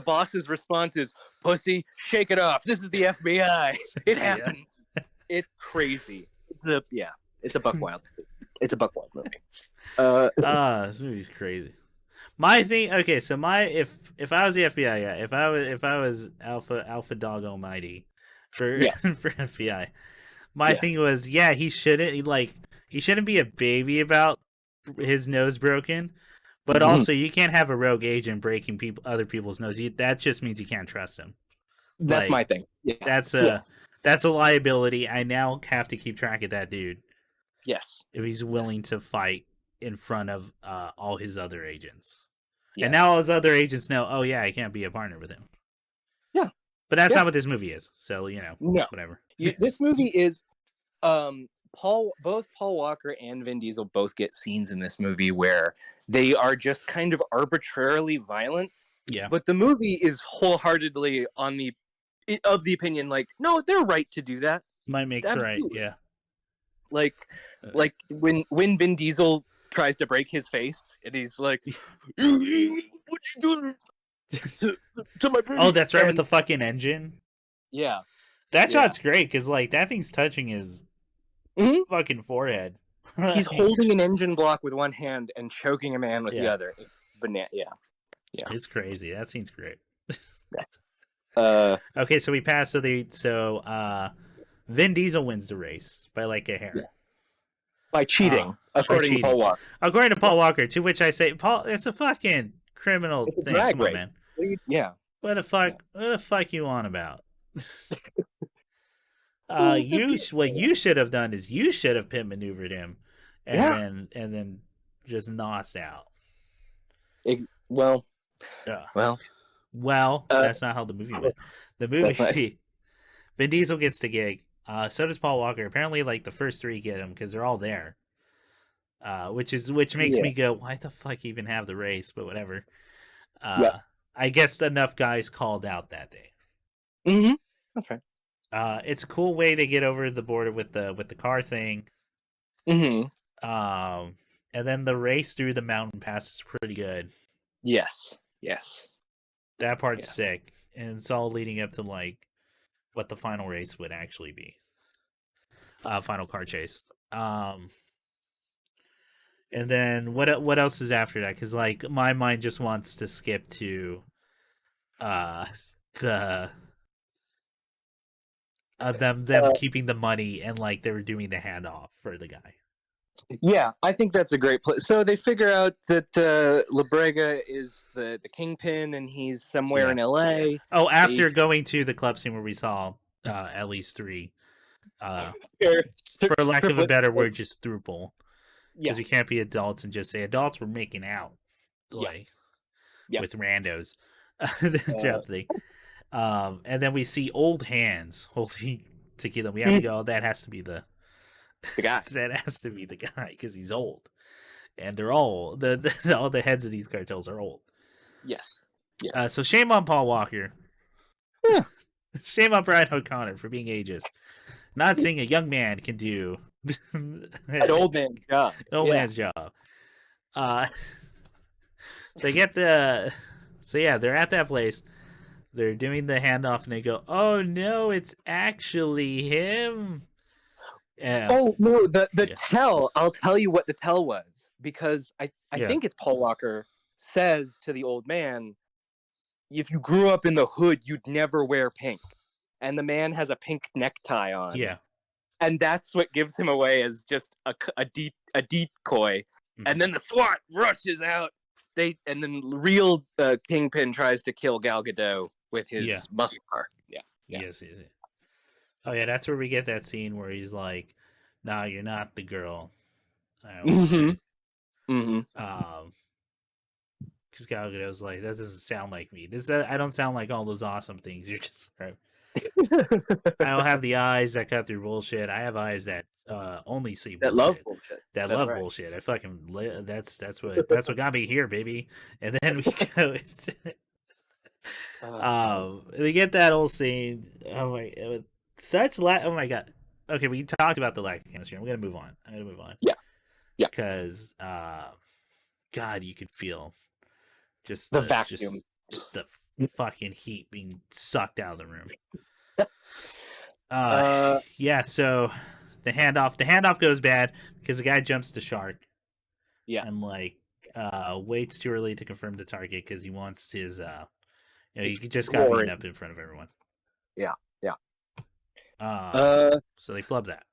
boss's response is, "Pussy, shake it off. This is the FBI. It happens." It's crazy. It's a buck wild. It's a buck wild movie. This movie's crazy. My thing, okay, so if I was the FBI, if I was Alpha Dog Almighty for FBI, my thing was, he shouldn't be a baby about his nose broken, but also you can't have a rogue agent breaking other people's nose. That just means you can't trust him. That's my thing. Yeah. That's a liability. I now have to keep track of that dude. Yes, if he's willing to fight in front of all his other agents. Yes. And now all his other agents know, I can't be a partner with him. Yeah. But that's not what this movie is. So, whatever. This movie is both Paul Walker and Vin Diesel both get scenes in this movie where they are just kind of arbitrarily violent. Yeah. But the movie is wholeheartedly of the opinion, like, no, they're right to do that. Might make right, yeah. Like when Vin Diesel tries to break his face, and he's like, "What you doing to my baby?" Oh, that's right, with the fucking engine. Yeah, that shot's great because that thing's touching his fucking forehead. He's holding an engine block with one hand and choking a man with the other. It's banana. Yeah. It's crazy. That scene's great. Okay, so we pass. So Vin Diesel wins the race by like a hair. Yes. By cheating, according to Paul Walker. According to Paul Walker, to which I say, Paul, it's a fucking criminal It's a thing. drag Come on, race. man. Yeah. What the fuck you on about? What you should have done is you should have pit maneuvered him, and then just nosed out. Well, that's not how the movie went. The movie, Vin Diesel gets the gig. So does Paul Walker. Apparently, like the first three get him because they're all there. Which makes me go, why the fuck even have the race? But whatever. I guess enough guys called out that day. Mm-hmm. That's right. It's a cool way to get over the border with the car thing. Mm-hmm. And then the race through the mountain pass is pretty good. Yes. That part's sick, and it's all leading up to like what the final race would actually be. Final car chase. And then what else is after that? Because like my mind just wants to skip to them keeping the money, and like they were doing the handoff for the guy. Yeah, I think that's a great place. So they figure out that La Brega is the kingpin, and he's somewhere in LA. Oh, after going to the club scene where we saw at least three, for lack of a better word, just throuple. Because we can't be adults and just say adults were making out, like with randos throughout the thing. And then we see old hands holding tequila. We have to go. That has to be the guy. That has to be the guy because he's old, and they're all all the heads of these cartels are old. Yes. So shame on Paul Walker. Shame on Brian O'Connor for being ageist. Not saying a young man can do an old man's job. Man's job. They get the. So yeah, they're at that place. They're doing the handoff, and they go, "Oh no, it's actually him." Oh no, the tell. I'll tell you what the tell was, because I think it's Paul Walker says to the old man, "If you grew up in the hood, you'd never wear pink." And the man has a pink necktie on. Yeah. And that's what gives him away as just a decoy. Mm-hmm. And then the SWAT rushes out. And then real Kingpin tries to kill Gal Gadot with his muscle car. Yeah. Yes. Oh yeah, that's where we get that scene where he's like, "No, you're not the girl." Because Gal Gadot's like, "That doesn't sound like me. I don't sound like all those awesome things you're just." I don't have the eyes that cut through bullshit. I have eyes that only see bullshit. That love bullshit. That love bullshit. I fucking that's what got me here, baby. And then we go. They get that whole scene. Oh my, oh my god. Okay, we talked about the lack of chemistry. I'm gonna move on. Yeah. Because God, you could feel just the vacuum, just the fucking heat being sucked out of the room. So the handoff goes bad because the guy jumps the shark. Yeah. And like waits too early to confirm the target because he wants his you just got beaten up in front of everyone. Yeah. So they flub that.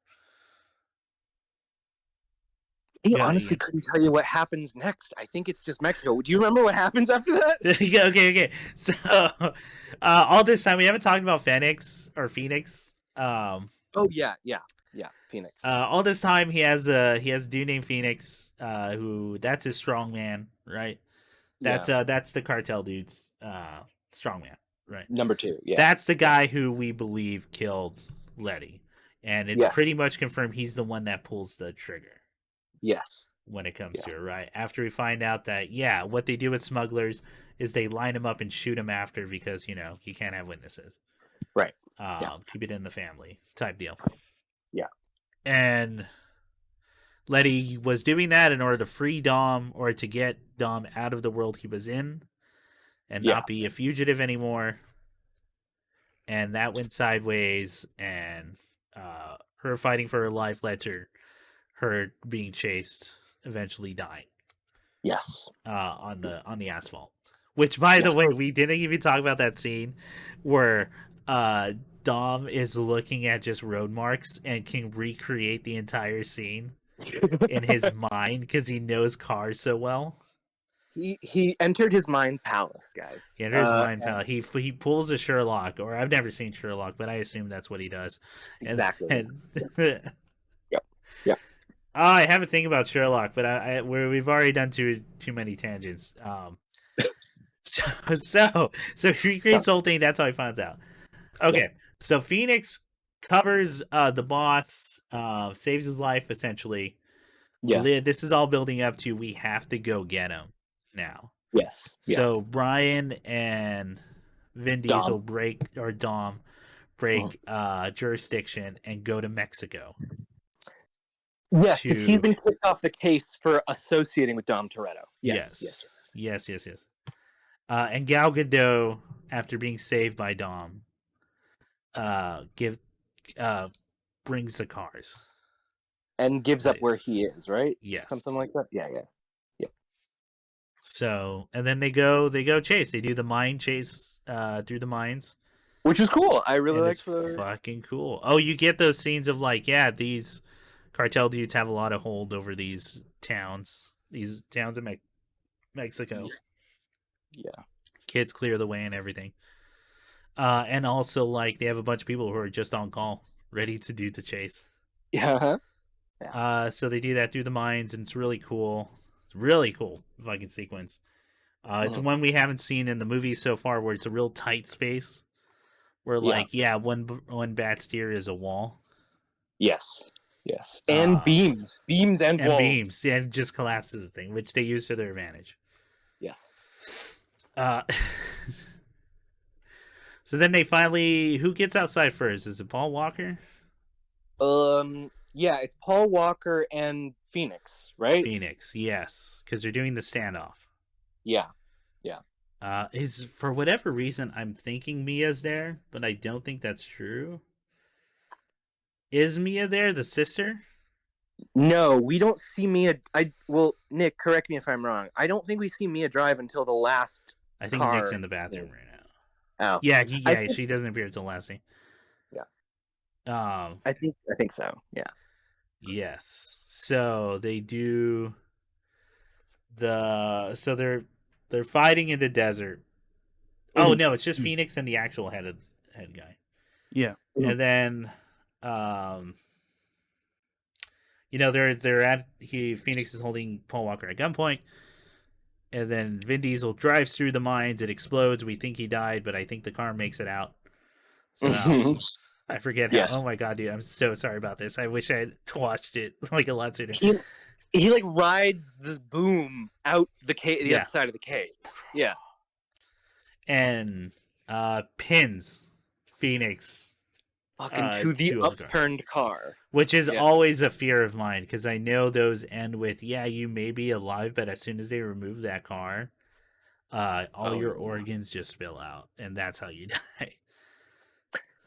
I honestly couldn't tell you what happens next. I think it's just Mexico. Do you remember what happens after that? Okay. So, all this time we haven't talked about Phoenix. Oh yeah, Phoenix. All this time he has a dude named Phoenix, who that's his strongman, right? That's the cartel dude's strongman, right? Number 2. Yeah, that's the guy who we believe killed Letty, and it's pretty much confirmed he's the one that pulls the trigger. Yes. When it comes to it, right? After we find out that, what they do with smugglers is they line them up and shoot them after because, you can't have witnesses. Right. Keep it in the family type deal. Yeah. And Letty was doing that in order to free Dom or to get Dom out of the world he was in and not be a fugitive anymore. And that went sideways, and her fighting for her life led to her being chased, eventually dying. Yes. On the asphalt. Which, by the way, we didn't even talk about that scene where Dom is looking at just road marks and can recreate the entire scene in his mind because he knows cars so well. He entered his mind palace, guys. He enters his mind palace. He pulls a Sherlock, or I've never seen Sherlock, but I assume that's what he does. Exactly. Yep. I have a thing about Sherlock, but we've already done too many tangents. So he recreates the whole thing. That's how he finds out. Okay, so Phoenix covers the boss, saves his life essentially. Yeah. This is all building up to we have to go get him now. Yes. So Brian and Vin Diesel break jurisdiction and go to Mexico. Yes, because he's been kicked off the case for associating with Dom Toretto. Yes. And Gal Gadot, after being saved by Dom, brings the cars and gives up where he is, right? Yes, something like that. Yeah. So, and then they go chase. They do the mine chase through the mines, which is cool. I really like fucking cool. Oh, you get those scenes of like, these cartel dudes have a lot of hold over these towns in Mexico. Yeah, kids clear the way and everything. And also, like, they have a bunch of people who are just on call, ready to do the chase. Yeah. So they do that through the mines, and it's really cool. It's really cool fucking sequence. It's one we haven't seen in the movie so far, where it's a real tight space, where one bat steer is a wall. Yes, and beams and walls. Beams, and it just collapses the thing, which they use to their advantage. Yes. So then they finally, who gets outside first? Is it Paul Walker? Yeah, it's Paul Walker and Phoenix, right? Phoenix, yes, because they're doing the standoff. Yeah. Is for whatever reason I'm thinking Mia's there, but I don't think that's true. Is Mia there, the sister? No, we don't see Mia. Nick, correct me if I'm wrong. I don't think we see Mia drive until the last. I think Nick's in the bathroom right now. Oh, yeah, she doesn't appear until the last scene. Yeah. I think so. Yeah. Yes. So they do they're fighting in the desert. Oh no, it's just Phoenix and the actual head guy. Yeah. And then they're at Phoenix is holding Paul Walker at gunpoint. And then Vin Diesel drives through the mines, it explodes, we think he died, but I think the car makes it out. So I forget how. Oh my god, dude! I'm so sorry about this. I wish I had watched it like a lot sooner. He like rides this boom out the other side of the cave. Yeah, and pins Phoenix fucking to the upturned car, which is always a fear of mine because I know those end with you may be alive, but as soon as they remove that car, all your organs just spill out, and that's how you die.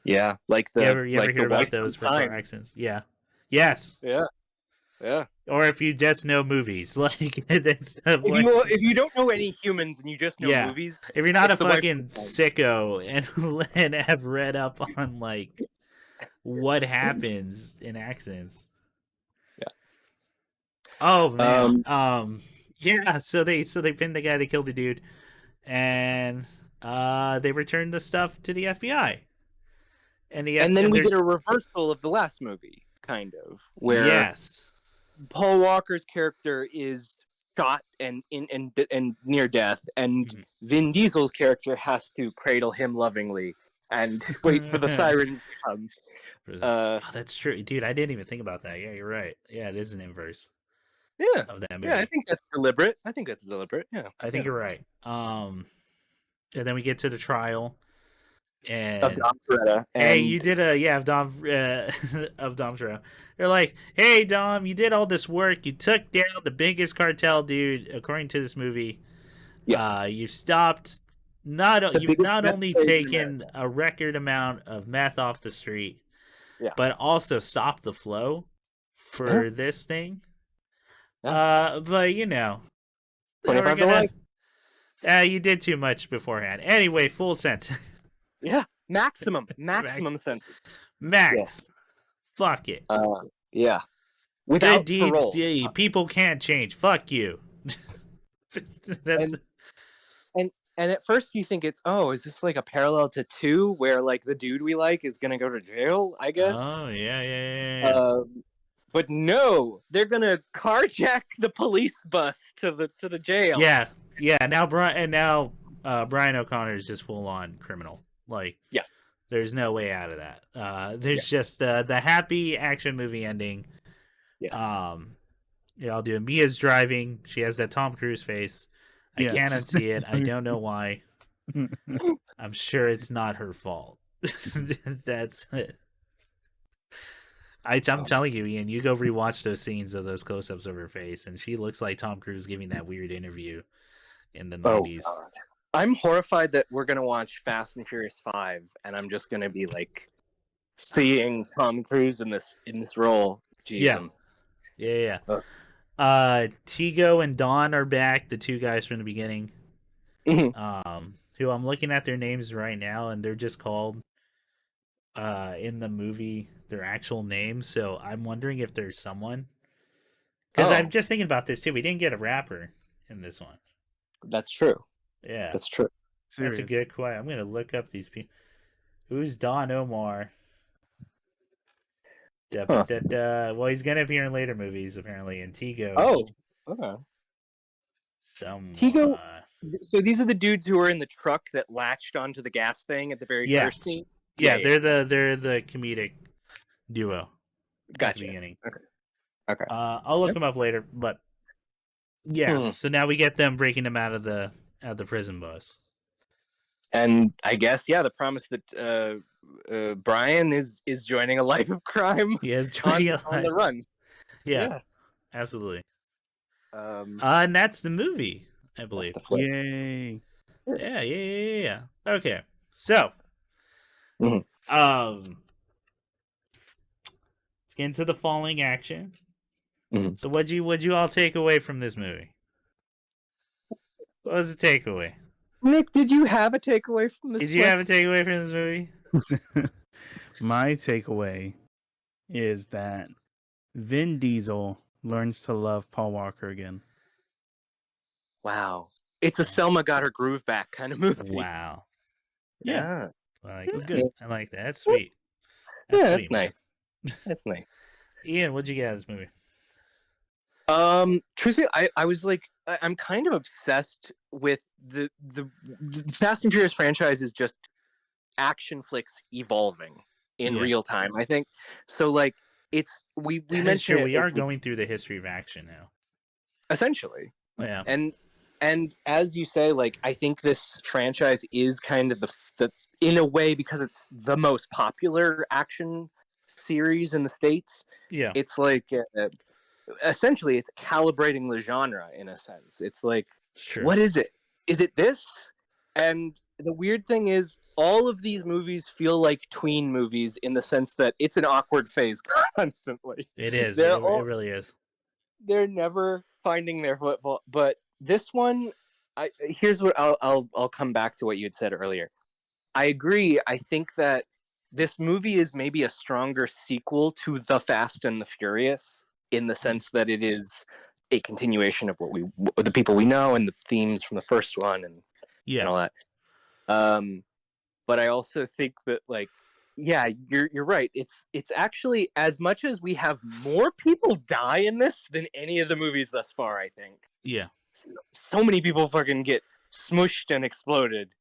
Yeah, like you ever hear about those for car accidents? Yeah. Yes. Yeah. Or if you just know movies, like if you don't know any humans and you just know movies, if you're not a fucking sicko and have read up on like what happens in accidents. Yeah. Oh man. Yeah. So they pin the guy, they kill the dude, and they return the stuff to the FBI. And then we get a reversal of the last movie, kind of, where Paul Walker's character is shot and near death, and Vin Diesel's character has to cradle him lovingly and wait for the sirens to come. That's true, dude. I didn't even think about that. Yeah, you're right. Yeah, it is an inverse. Yeah, of that movie. Yeah, I think that's deliberate. Yeah, I think you're right. And then we get to the trial. And of Dom Toretto. Hey, you did of Dom Toretto. They're like, hey Dom, you did all this work. You took down the biggest cartel, dude. According to this movie, you stopped. You've not only taken a record amount of meth off the street, but also stopped the flow for this thing. But you know, 25 to life. You did too much beforehand. Anyway, full sentence. Yeah, maximum sentence. Max. Yes. Fuck it. Yeah. Without good deeds, parole. People can't change. Fuck you. That's. And at first you think it's, is this like a parallel to 2 where like the dude we like is gonna go to jail, I guess? Oh, yeah. But no, they're gonna carjack the police bus to the jail. Yeah. Now Brian O'Connor is just full on criminal. Like, yeah, there's no way out of that. There's just the happy action movie ending. Yes. I'll do it. Mia's driving. She has that Tom Cruise face. I can't unsee it. I don't know why. I'm sure it's not her fault. That's it. I'm telling you, Ian, you go rewatch those scenes of those close-ups of her face, and she looks like Tom Cruise giving that weird interview in the 90s. God. I'm horrified that we're gonna watch Fast and Furious 5, and I'm just gonna be like seeing Tom Cruise in this role. Jeez. Yeah. Tigo and Don are back, the two guys from the beginning. Who I'm looking at their names right now, and they're just called in the movie their actual names. So I'm wondering if there's someone, because I'm just thinking about this too. We didn't get a rapper in this one. That's true. Yeah, that's true. That's a good question. I'm gonna look up these people. Who's Don Omar? Well, he's gonna appear in later movies apparently. In Tigo. Oh, okay. Tigo. So these are the dudes who are in the truck that latched onto the gas thing at the very first scene. Yeah, they're the comedic duo. Gotcha. At the beginning. Okay. I'll look them up later, but yeah. So now we get them breaking them out of the prison bus. And I guess the promise that Brian is joining a life of crime. He is joining on the run. Yeah. Absolutely. And that's the movie, I believe. Yay! Yeah. Okay, so let's get into the falling action. So what'd you all take away from this movie? What was the takeaway? Nick, did you have a takeaway from this? Did you have a takeaway from this movie? My takeaway is that Vin Diesel learns to love Paul Walker again. Wow. It's a Selma got her groove back kind of movie. Wow. Yeah. It was good. I like that. That's sweet. That's nice. That's nice. Ian, what'd you get out of this movie? Truthfully, I was like, I'm kind of obsessed with the Fast and Furious franchise is just action flicks evolving in real time. I think so. Like it's we mentioned we are going through the history of action now, essentially. Yeah, and as you say, like I think this franchise is kind of the in a way because it's the most popular action series in the States. Yeah, it's like. Essentially it's calibrating the genre in a sense. It's like, what is it? Is it this? And the weird thing is all of these movies feel like tween movies in the sense that it's an awkward phase constantly. It is. It really is. They're never finding their footfall. But this one, here's what I'll come back to what you had said earlier. I agree. I think that this movie is maybe a stronger sequel to The Fast and the Furious, in the sense that it is a continuation of the people we know and the themes from the first one and all that. But I also think that like, you're right. It's actually, as much as we have more people die in this than any of the movies thus far, I think. Yeah. So many people fucking get smushed and exploded.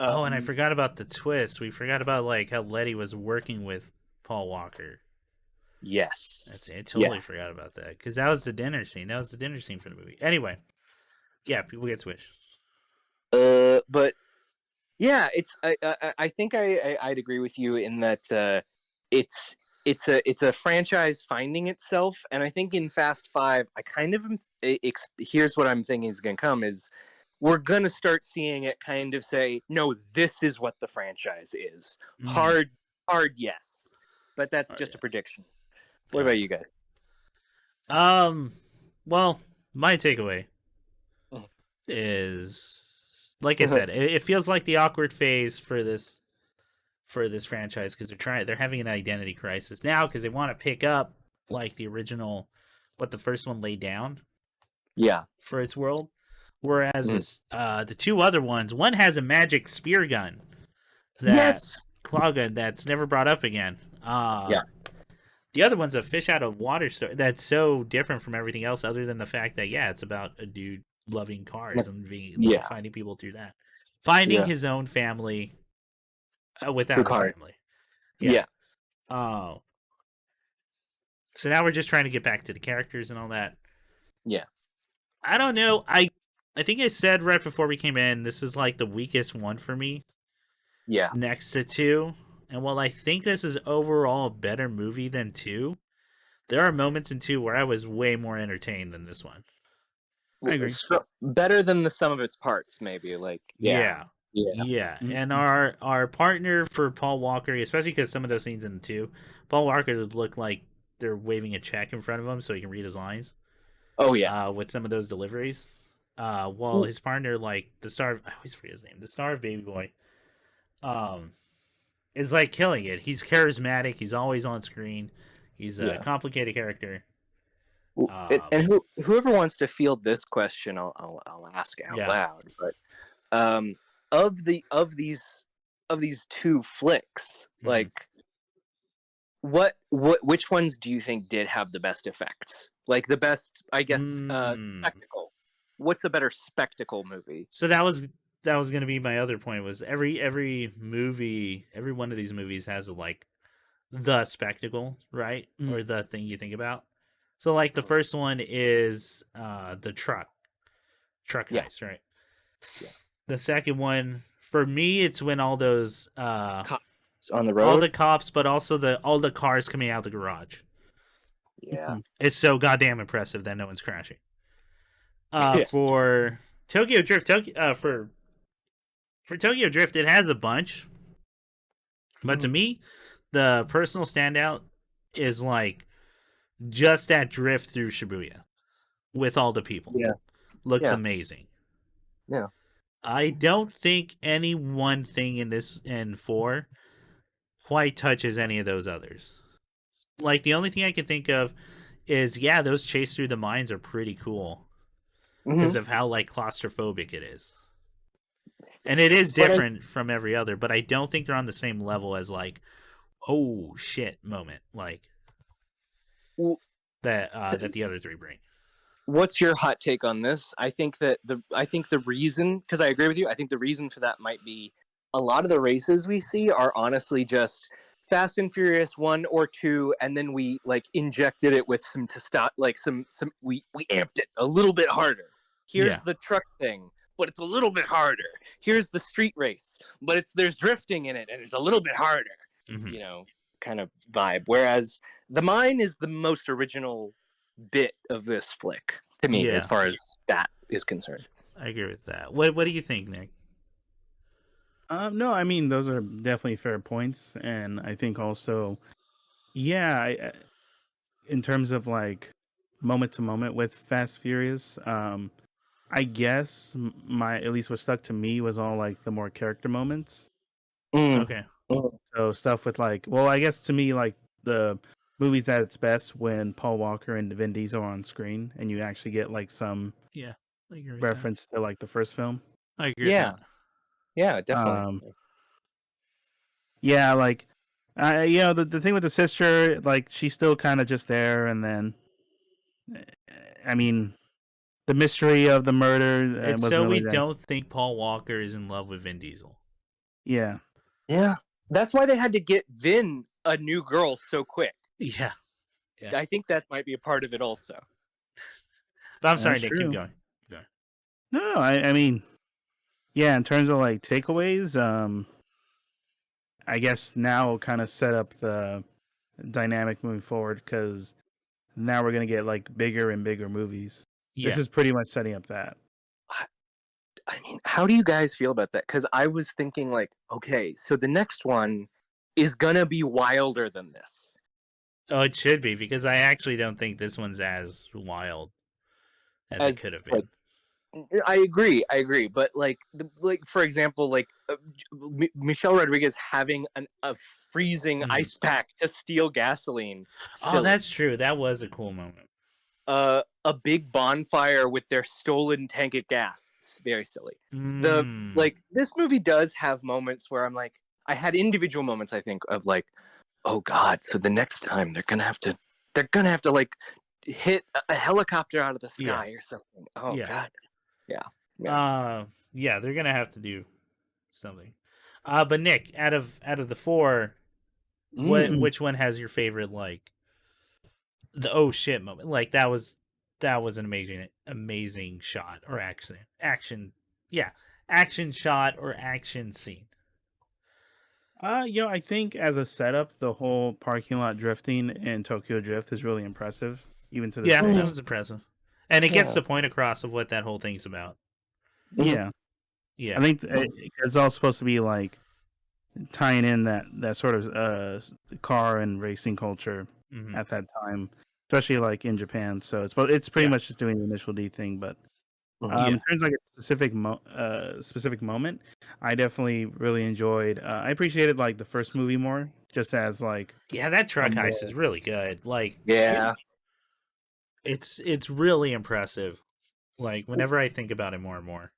And I forgot about the twist. We forgot about like how Letty was working with Paul Walker. Yes. I totally forgot about that because that was the dinner scene. That was the dinner scene for the movie. Anyway, people get switched. But yeah, it's. I think I'd agree with you in that it's a franchise finding itself, and I think in Fast 5, I kind of here's what I'm thinking is going to come is we're going to start seeing it kind of say, no, this is what the franchise is. Hard yes, but that's just a prediction. What about you guys? Well, my takeaway Mhm. is, like I said, it feels like the awkward phase for this franchise because they're having an identity crisis now because they want to pick up like the original, what the first one laid down Yeah. for its world, whereas Mhm. the two other ones, one has a magic spear gun that Yes. claw gun that's never brought up again. Yeah. The other one's a fish out of water story that's so different from everything else, other than the fact that it's about a dude loving cars and being like Yeah. finding people through that, finding Yeah. his own family without a Picard. family. Yeah. Yeah. Oh, so now we're just trying to get back to the characters and all that. Yeah. I don't know. I think I said right before we came in, this is like the weakest one for me. Yeah. Next to 2. And while I think this is overall a better movie than 2, there are moments in 2 where I was way more entertained than this one. I agree. Better than the sum of its parts, maybe. Like, yeah. Mm-hmm. And our partner for Paul Walker, especially because some of those scenes in 2, Paul Walker would look like they're waving a check in front of him so he can read his lines. Oh yeah. With some of those deliveries. While his partner, like I always forget his name, the star of Baby Boy, is like killing it. He's charismatic. He's always on screen. He's a complicated character. Whoever wants to field this question, I'll ask out loud. But of these two flicks, like which ones do you think did have the best effects? Like the best, I guess, spectacle. What's a better spectacle movie? So that was going to be my other point. Was every movie, every one of these movies has the spectacle, right, or the thing you think about. So like the first one is the truck heist, right? Yeah. The second one for me, it's when all those cops on the road, all the cops, but also all the cars coming out of the garage. Yeah, it's so goddamn impressive that no one's crashing. For Tokyo Drift, for Tokyo Drift, it has a bunch, but to me, the personal standout is like just that drift through Shibuya with all the people. Yeah, looks amazing. Yeah, I don't think any one thing in 4 quite touches any of those others. Like the only thing I can think of is those chase through the mines are pretty cool because of how like claustrophobic it is. And it is different from every other, but I don't think they're on the same level as like, oh shit moment like that the other 3 bring. What's your hot take on this? I think the reason, because I agree with you, I think the reason for that might be a lot of the races we see are honestly just Fast and Furious 1 or 2, and then we like injected it with some we amped it a little bit harder. Here's the truck thing, but it's a little bit harder. Here's the street race, but there's drifting in it, and it's a little bit harder. You know, kind of vibe. Whereas the mine is the most original bit of this flick to me, as far as that is concerned. I agree with that. What do you think, Nick? No, I mean those are definitely fair points, and I think also, in terms of like moment to moment with Fast Furious, I guess at least what stuck to me was all like the more character moments. Okay. So stuff with like, well, I guess to me like the movie's at its best when Paul Walker and Vin Diesel are on screen, and you actually get like some reference to like the first film. I agree. With that. Yeah, definitely. Like, the thing with the sister, like she's still kind of just there, and then, I mean, the mystery of the murder. It's so really we don't think Paul Walker is in love with Vin Diesel. Yeah. That's why they had to get Vin a new girl so quick. Yeah. I think that might be a part of it also. But I'm sorry, Nick, keep going. No, I mean, in terms of like takeaways, I guess now we'll kind of set up the dynamic moving forward, because now we're going to get like bigger and bigger movies. This is pretty much setting up that. I mean, how do you guys feel about that? Because I was thinking like, okay, so the next one is going to be wilder than this. Oh, it should be, because I actually don't think this one's as wild as it could have been. I agree, but like for example, like Michelle Rodriguez having a freezing ice pack to steal gasoline. Silly. Oh, that's true. That was a cool moment. A big bonfire with their stolen tank of gas. It's very silly. This movie does have moments where I'm like, I had individual moments, I think, of like, oh God, so the next time they're gonna have to like hit a helicopter out of the sky or something. Oh God. Yeah, they're gonna have to do something. But Nick, out of the four, which one has your favorite, like, the oh shit moment? Like, that was an amazing shot or action shot or action scene. I think as a setup, the whole parking lot drifting in Tokyo Drift is really impressive, even to this day. That was impressive, and it gets the point across of what that whole thing's about. Yeah. I think it's all supposed to be like tying in that sort of car and racing culture at that time, especially like in Japan. So it's pretty much just doing the Initial D thing, but. In terms of like a specific moment, I definitely really enjoyed. I appreciated like the first movie more, just as like that truck heist is really good. Like it's really impressive. Like whenever I think about it more and more,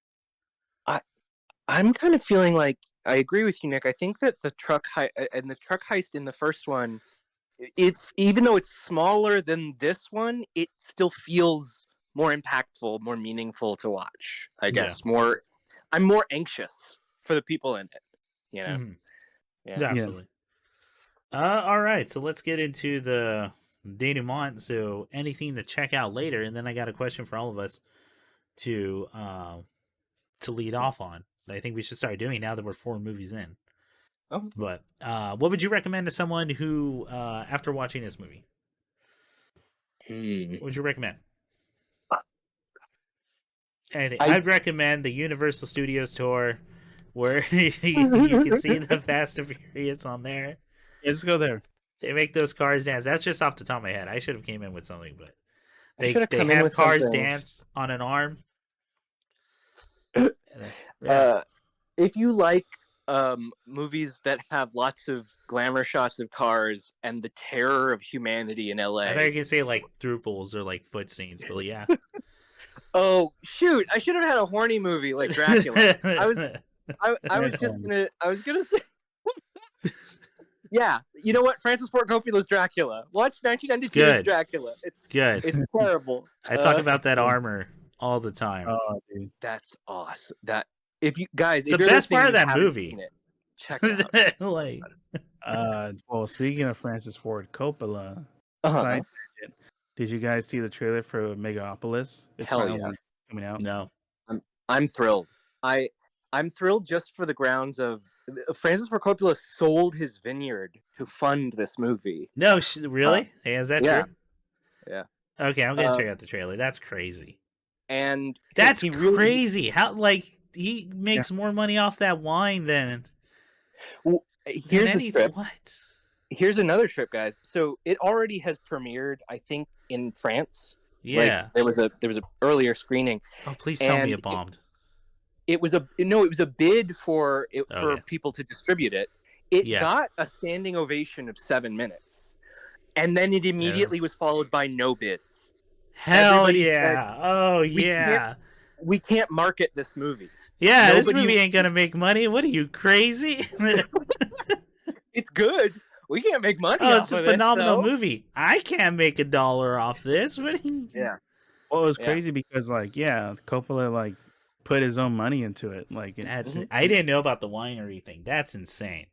I'm kind of feeling like I agree with you, Nick. I think that the truck heist in the first one, even though it's smaller than this one, it still feels more impactful, more meaningful to watch. I guess I'm more anxious for the people in it. You know, absolutely. All right, so let's get into the denouement. So anything to check out later, and then I got a question for all of us to lead off on. I think we should start doing now that we're 4 movies in. Oh, but what would you recommend to someone who, after watching this movie, what would you recommend? Anything. I'd recommend the Universal Studios tour, where you can see the Fast and Furious on there. Yeah, just go there. They make those cars dance. That's just off the top of my head. I should have came in with something, but they have cars dance on an arm. If you like movies that have lots of glamour shots of cars and the terror of humanity in LA, I thought you could say like Drupals or like foot scenes, but yeah. Oh shoot! I should have had a horny movie like Dracula. I was gonna say. Yeah, you know what? Francis Ford Coppola's Dracula. Watch 1992's Dracula. It's good. It's terrible. I talk about that armor all the time. Oh, dude, that's awesome. That if you guys, it's the best part of that movie. Check it out. Like, well, speaking of Francis Ford Coppola, did you guys see the trailer for Megapolis? It's finally coming out. No, I'm thrilled. I'm thrilled just for the grounds of Francis Ford Coppola sold his vineyard to fund this movie. No, really? Is that true? Yeah. Okay, I'm gonna check out the trailer. That's crazy. And that's crazy. How he makes more money off that wine than. Well, here's the trip. What? Here's another trip, guys. So it already has premiered, I think, in France. Yeah. Like, there was a earlier screening. Oh, please tell me it bombed. It was a bid for people to distribute it. It got a standing ovation of 7 minutes, and then it immediately was followed by no bids. Hell said, we can't market this movie. Yeah, this movie ain't gonna make money. What are you, crazy? It's good. We can't make money. Oh, it's a phenomenal movie. I can't make $1 off this. Yeah. Well, it was crazy because Coppola put his own money into it. I didn't know about the winery thing. That's insane.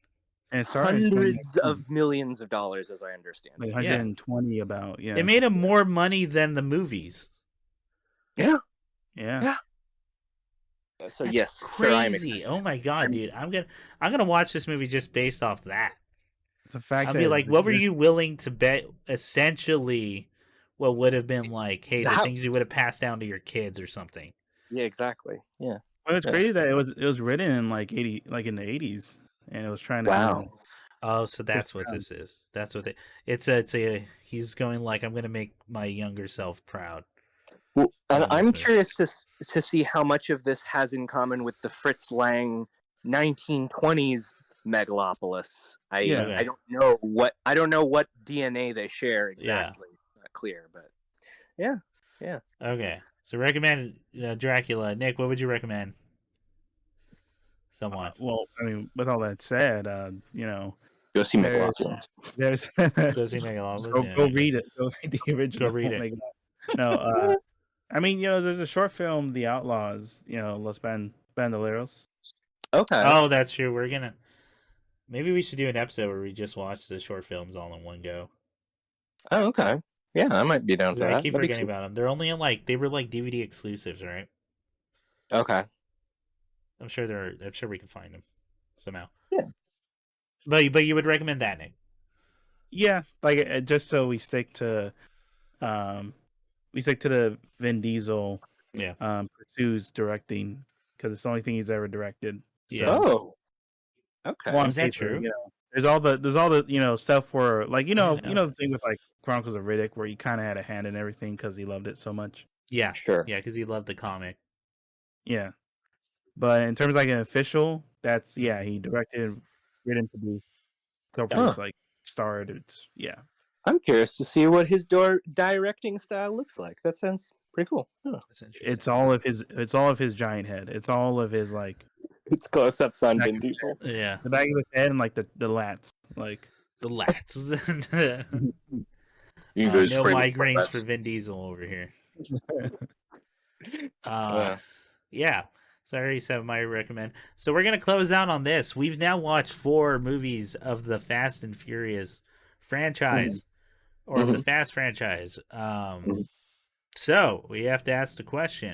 And it hundreds of millions of dollars, as I understand. 120 about. Yeah. It made him more money than the movies. Yeah. Yeah. So that's crazy. Oh my god, dude! I'm gonna watch this movie just based off that. The fact I'll be like, what were you willing to bet? Essentially, what would have been like, hey, the things you would have passed down to your kids or something. Yeah, exactly. Yeah. Well, it's crazy that it was written in in the 80s, and it was trying to. Wow. Oh, so that's what this is. That's what it's a he's going like, I'm gonna make my younger self proud. Well, and I'm curious to see how much of this has in common with the Fritz Lang 1920s megalopolis. I don't know what DNA they share exactly. Yeah. Not clear, but yeah. Okay, so recommend Dracula. Nick, what would you recommend? Someone. Well, I mean, with all that said, go see Megalopolis. There's go see Megalopolis. Go read it. Go read the original. Go read it. No, I mean, there's a short film, The Outlaws. Los Bandoleros. Okay. Oh, that's true. Maybe we should do an episode where we just watch the short films all in one go. Oh, okay. Yeah, I might be down for that. I keep forgetting about them. They're only they were like DVD exclusives, right? Okay. I'm sure we can find them somehow. Yeah. But you would recommend that, Nick? Yeah, like just so we stick to the Vin Diesel. Yeah. Pursues directing because it's the only thing he's ever directed. Yeah. So, oh. Okay. Well, is that true? There's all the stuff where the thing with like Chronicles of Riddick where he kind of had a hand in everything because he loved it so much. Yeah. Sure. Yeah, because he loved the comic. Yeah. But in terms of like an official, that's he directed, written, produced, like starred. It's I'm curious to see what his directing style looks like. That sounds pretty cool. Huh. It's all of his giant head. It's all of his like. It's close-ups on Vin Diesel. Yeah. The back of his head and like the lats, like the lats. No migraines for Vin Diesel over here. Yeah. So I already said my recommend. So we're going to close out on this. We've now watched 4 movies of the Fast and Furious franchise, or of the Fast franchise. So we have to ask the question,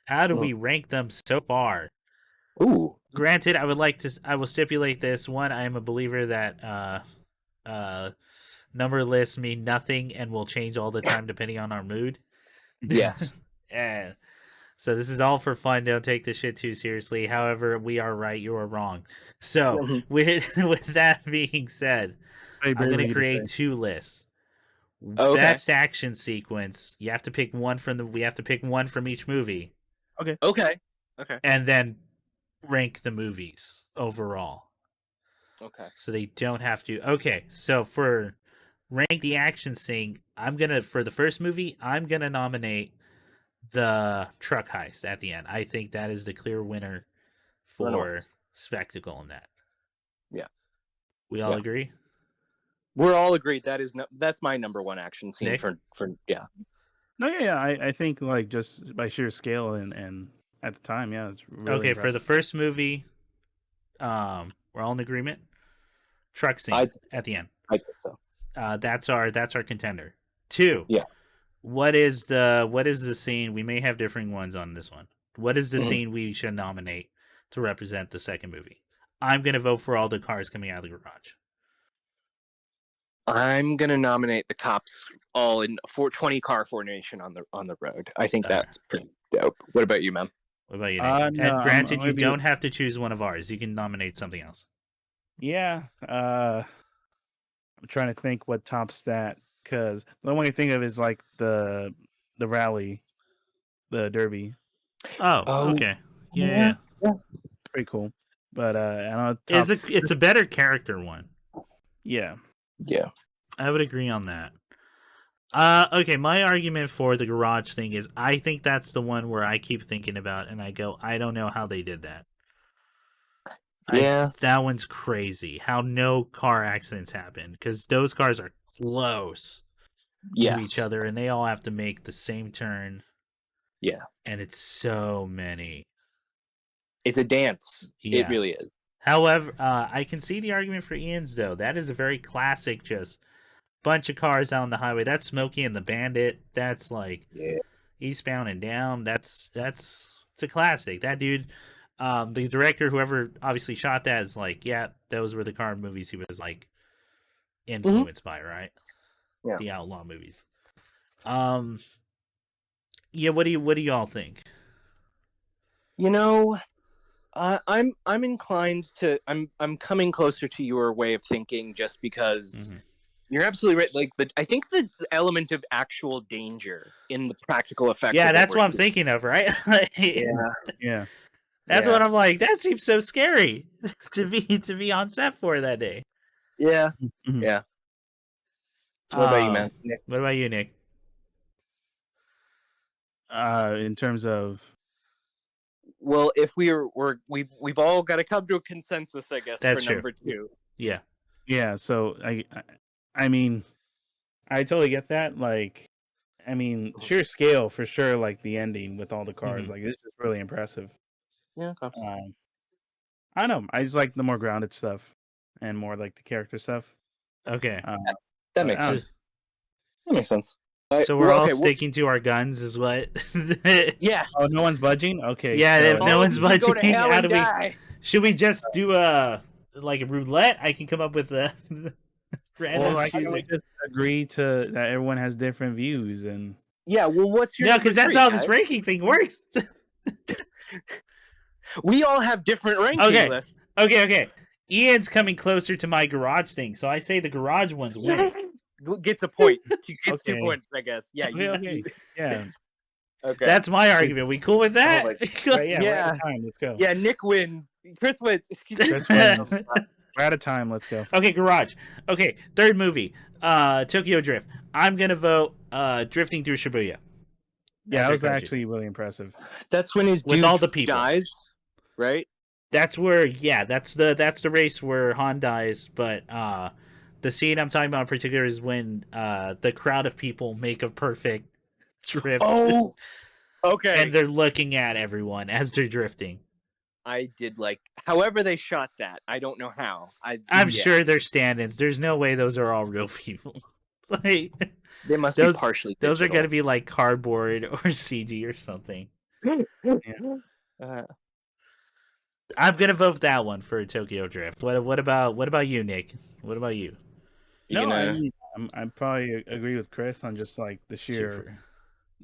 how do we rank them so far? Ooh. Granted, I will stipulate this. One, I am a believer that number lists mean nothing and will change all the time depending on our mood. Yes. And so this is all for fun. Don't take this shit too seriously. However, we are right, you are wrong. So with that being said, I'm going to create 2 lists. Okay. Best action sequence. You have to pick one we have to pick one from each movie. Okay. And then rank the movies overall. Okay. So they don't have to. Okay, so for rank the action scene, for the first movie, I'm gonna nominate the truck heist at the end. I think that is the clear winner for spectacle in that. Yeah. We all agree? We're all agreed that's my number one action scene. Nick? for No, I think like just by sheer scale and at the time, it's really okay. Impressive. For the first movie, we're all in agreement. Truck scene at the end. I'd say so. That's our contender. 2. Yeah. What is the scene? We may have differing ones on this one. What is the scene we should nominate to represent the second movie? I'm gonna vote for all the cars coming out of the garage. I'm gonna nominate the cops all in 20 car formation on the road. I think that's pretty dope. What about you, man? What about you, Nick? No, and granted, you don't have to choose one of ours. You can nominate something else. Yeah. I'm trying to think what tops that because the only thing I think of is like the rally, the derby. Oh, okay. Yeah. Pretty cool. But I don't know, it's a better character one. Yeah. Yeah. I would agree on that. Okay, my argument for the garage thing is I think that's the one where I keep thinking about and I go, I don't know how they did that. Yeah. That one's crazy. How no car accidents happen because those cars are close to each other and they all have to make the same turn. Yeah. And it's so many. It's a dance. Yeah. It really is. However, I can see the argument for Ian's though. That is a very classic, just bunch of cars out on the highway. That's Smokey and the Bandit. That's like Eastbound and Down. It's a classic. That dude, the director, whoever obviously shot that, is like, those were the car movies he was like influenced by, right? Yeah. The outlaw movies. Yeah. What do y'all think? You know, I'm inclined to. I'm coming closer to your way of thinking, just because you're absolutely right. Like I think the element of actual danger in the practical effect. Yeah, of that's what I'm seeing. thinking of, right? Yeah. That's what I'm like. That seems so scary to be on set for that day. Yeah. Mhm. Yeah. What about you, man? Nick? What about you, Nick? In terms of, Well, if we've all got to come to a consensus, I guess, That's for true. number 2. Yeah. yeah. So I mean, I totally get that. Like, I mean, sheer scale for sure. Like the ending with all the cars, like it's just really impressive. Yeah. Okay. I don't know. I just like the more grounded stuff and more like the character stuff. Okay. That makes sense. That makes sense. So we're all sticking to our guns, is what? Yes. Oh, no one's budging. Okay. Yeah, so if no All one's of you can go to budging, hell how and do we? die. Should we just do a roulette? I can come up with a random Well, I can choosing. just agree to that everyone has different views and. Yeah. Well, what's your No, number because that's 3, how guys? this ranking thing works. We all have different ranking Okay. lists. Okay. Ian's coming closer to my garage thing, so I say the garage ones win. Gets a point. Gets Okay. 2 points, I guess. Yeah. Okay. Yeah. Okay. That's my argument. We cool with that? Right, yeah. We're out Yeah. of time. Let's go. Yeah. Nick wins. Chris wins. Chris wins. We're out of time. Let's go. Okay, garage. Okay, third movie. Tokyo Drift. I'm gonna vote drifting through Shibuya. Yeah, that was actually really impressive. That's when his With dude all the people. dies, right? That's where, yeah, that's the race where Han dies. But the scene I'm talking about in particular is when the crowd of people make a perfect drift. Oh, okay. And they're looking at everyone as they're drifting. I did like, however they shot that. I don't know how. I'm sure they're stand-ins. There's no way those are all real people. Like they must be partially digital. Those are going to be like cardboard or CG or something. I'm gonna vote that one for Tokyo Drift. What about you, Nick? What about you? I probably agree with Chris on just like the sheer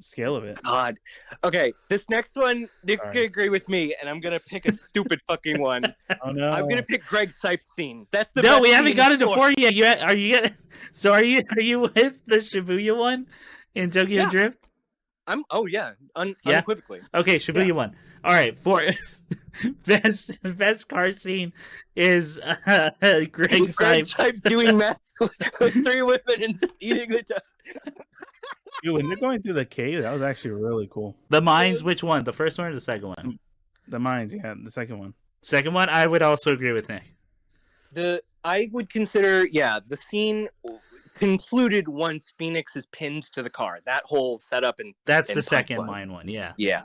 scale of it. God. Okay, this next one, Nick's gonna agree with me, and I'm gonna pick a stupid fucking one. Oh no! I'm gonna pick Greg Sipes' scene. That's the no. Best We haven't got into 4 yet. Are you with the Shibuya one in Tokyo Drift? Oh yeah, unequivocally. Okay, Shibuya one. All right, for best car scene is Greg Sipes doing math with 3 women and eating the. Dude, when they're going through the cave, that was actually really cool. The mines, which one? The first one or the second one? The mines, yeah, the second one. Second one, I would also agree with Nick. I would consider, the scene concluded once Phoenix is pinned to the car. That whole setup and that's the second mine one, yeah. Yeah,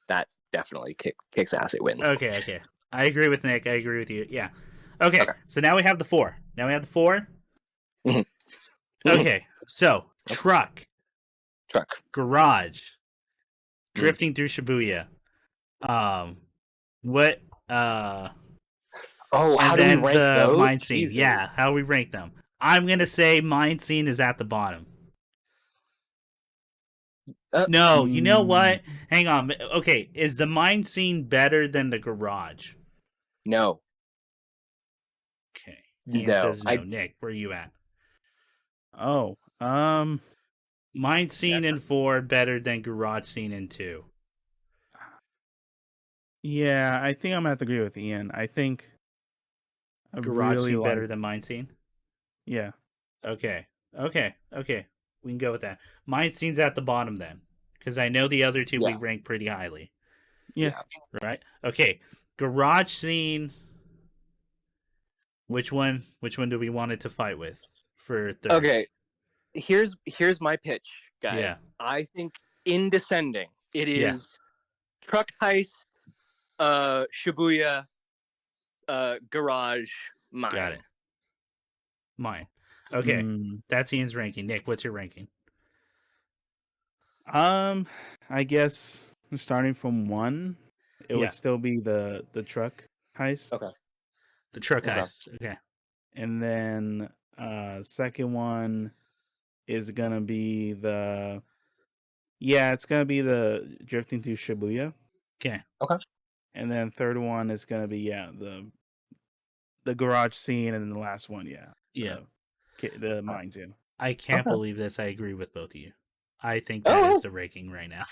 that definitely kicks ass. It wins. Okay. I agree with Nick. I agree with you. Yeah. Okay. So now we have the 4. Mm-hmm. Okay. So truck, garage, drifting through Shibuya. What? How do we rank those? Mine scene? Jesus. Yeah. How we rank them? I'm gonna say mine scene is at the bottom. No, you know what? Hang on. Okay, is the mine scene better than the garage? No. Okay. Ian says no. Nick, where are you at? Oh, mine scene in 4 better than garage scene in 2. Yeah, I think I'm gonna have to agree with Ian. I think garage scene better than mine scene. Yeah. Okay. We can go with that. Mine scene's at the bottom then, because I know the other 2 we rank pretty highly. Yeah. Right. Okay. Garage scene. Which one do we want it to fight with for third? Okay. Here's my pitch, guys. Yeah. I think in descending, it is truck heist, Shibuya, garage, mine. Got it. Mine. Okay. That's Ian's ranking. Nick, what's your ranking? I guess starting from 1, it would still be the truck heist. Okay. The truck heist. Okay. And then second one is gonna be it's gonna be the drifting through Shibuya. Okay. And then third one is gonna be the garage scene, and then the last one, the mines. Yeah. I can't believe this. I agree with both of you. I think that is the ranking right now.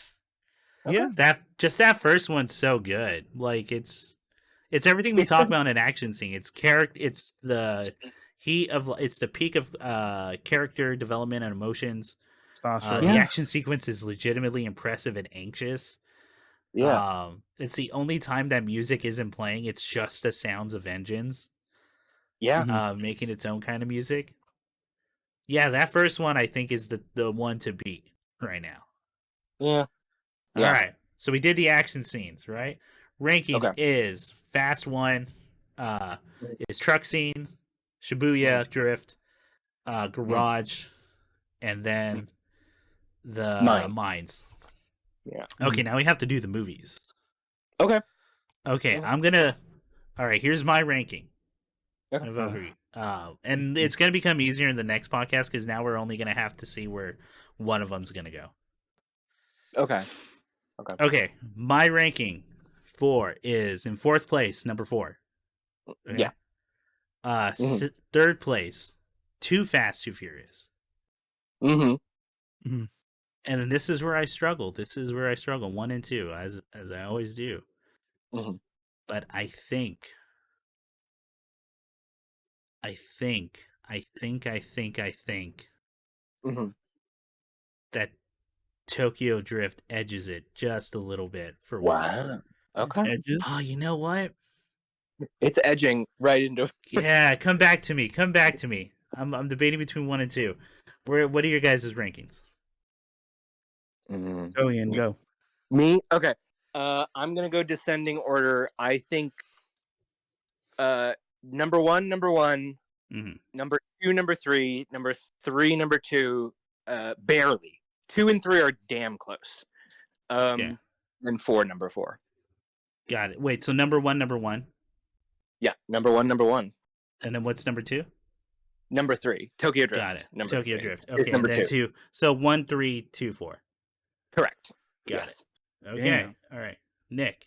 Yeah. That first one's so good. Like it's everything we talk about in an action scene. It's the peak of character development and emotions. The action sequence is legitimately impressive and anxious. Yeah. It's the only time that music isn't playing. It's just the sounds of engines. Yeah. Making its own kind of music. Yeah, that first one I think is the one to beat right now. Yeah. All right. So we did the action scenes, right? Ranking is Fast 1, is truck scene, Shibuya Drift, garage, and then the mines. Yeah. Okay, now we have to do the movies. Okay. Okay, I'm gonna. All right, here's my ranking. And it's gonna become easier in the next podcast because now we're only gonna have to see where one of them's gonna go. Okay. My ranking is in fourth place, number 4. Okay? Yeah. Third place, Too Fast, Too Furious. Mm-hmm. And then this is where I struggle. 1 and 2, as I always do. Mm-hmm. But I think Mm-hmm. that Tokyo Drift edges it just a little bit for Wow. Okay. Edges. Oh, you know what? It's edging right into. Yeah, come back to me. I'm debating between 1 and 2. What are your guys' rankings? Go Ian, go. Me? Okay. I'm gonna go descending order. I think number 1, Mm-hmm. number 2, number 3, number 3, number 2, barely. 2 and 3 are damn close. And 4, number 4. Got it. Wait, so number 1. Yeah, number 1. And then what's number 2? Number 3, Tokyo Drift. Got it. Number Tokyo 3. Drift. Okay, number and then 2. 2. So 1, 3, 2, 4. Correct. Got it. Okay. Damn. All right. Nick.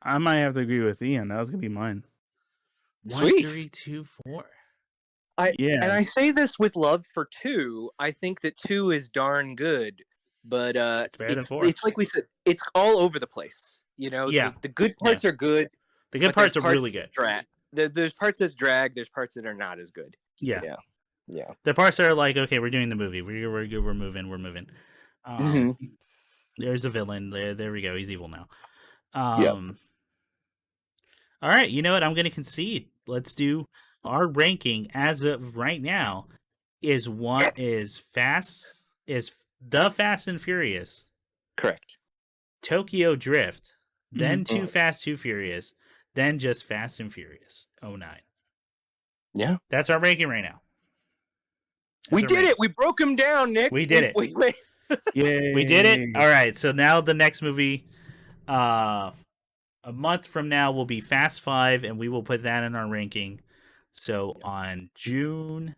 I might have to agree with Ian. That was gonna be mine. 1, 3, 2, 4. And I say this with love for 2. I think that 2 is darn good, but it's better than 4. It's like we said, it's all over the place. You know, the good parts are good. The good parts are really good. There's parts that's drag. There's parts that are not as good. Yeah. Yeah. The parts that are like, okay, we're doing the movie. We're good. We're moving. There's a villain. There we go. He's evil now. All right. You know what? I'm going to concede. Let's do our ranking as of right now. Is the Fast and Furious. Correct. Tokyo Drift, then Too Fast, Too Furious, then just Fast and Furious 09. Yeah. That's our ranking right now. We did it. We broke him down, Nick. We did it. Yay. We did it. All right. So now the next movie, a month from now, will be Fast 5, and we will put that in our ranking. So on June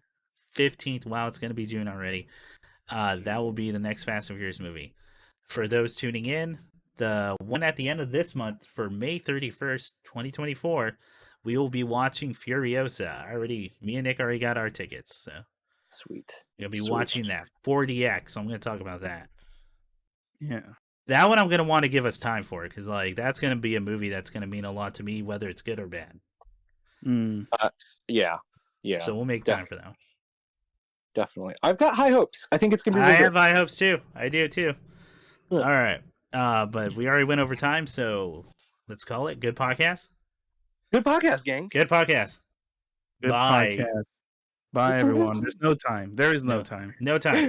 15th, wow, it's going to be June already. That will be the next Fast and Furious movie. For those tuning in, the one at the end of this month for May 31st, 2024, we will be watching Furiosa. Me and Nick already got our tickets. So sweet. You'll be watching that 4DX. So I'm going to talk about that. Yeah. That one I'm going to want to give us time for because that's going to be a movie that's going to mean a lot to me, whether it's good or bad. Yeah. So we'll make time for that one. Definitely. I've got high hopes. I think it's going to be I have high hopes too. I do too. All right. But we already went over time, so let's call it. Good podcast? Good podcast, gang. Good podcast. Good Bye. podcast. Bye, everyone. There's no time. There is no time. No time.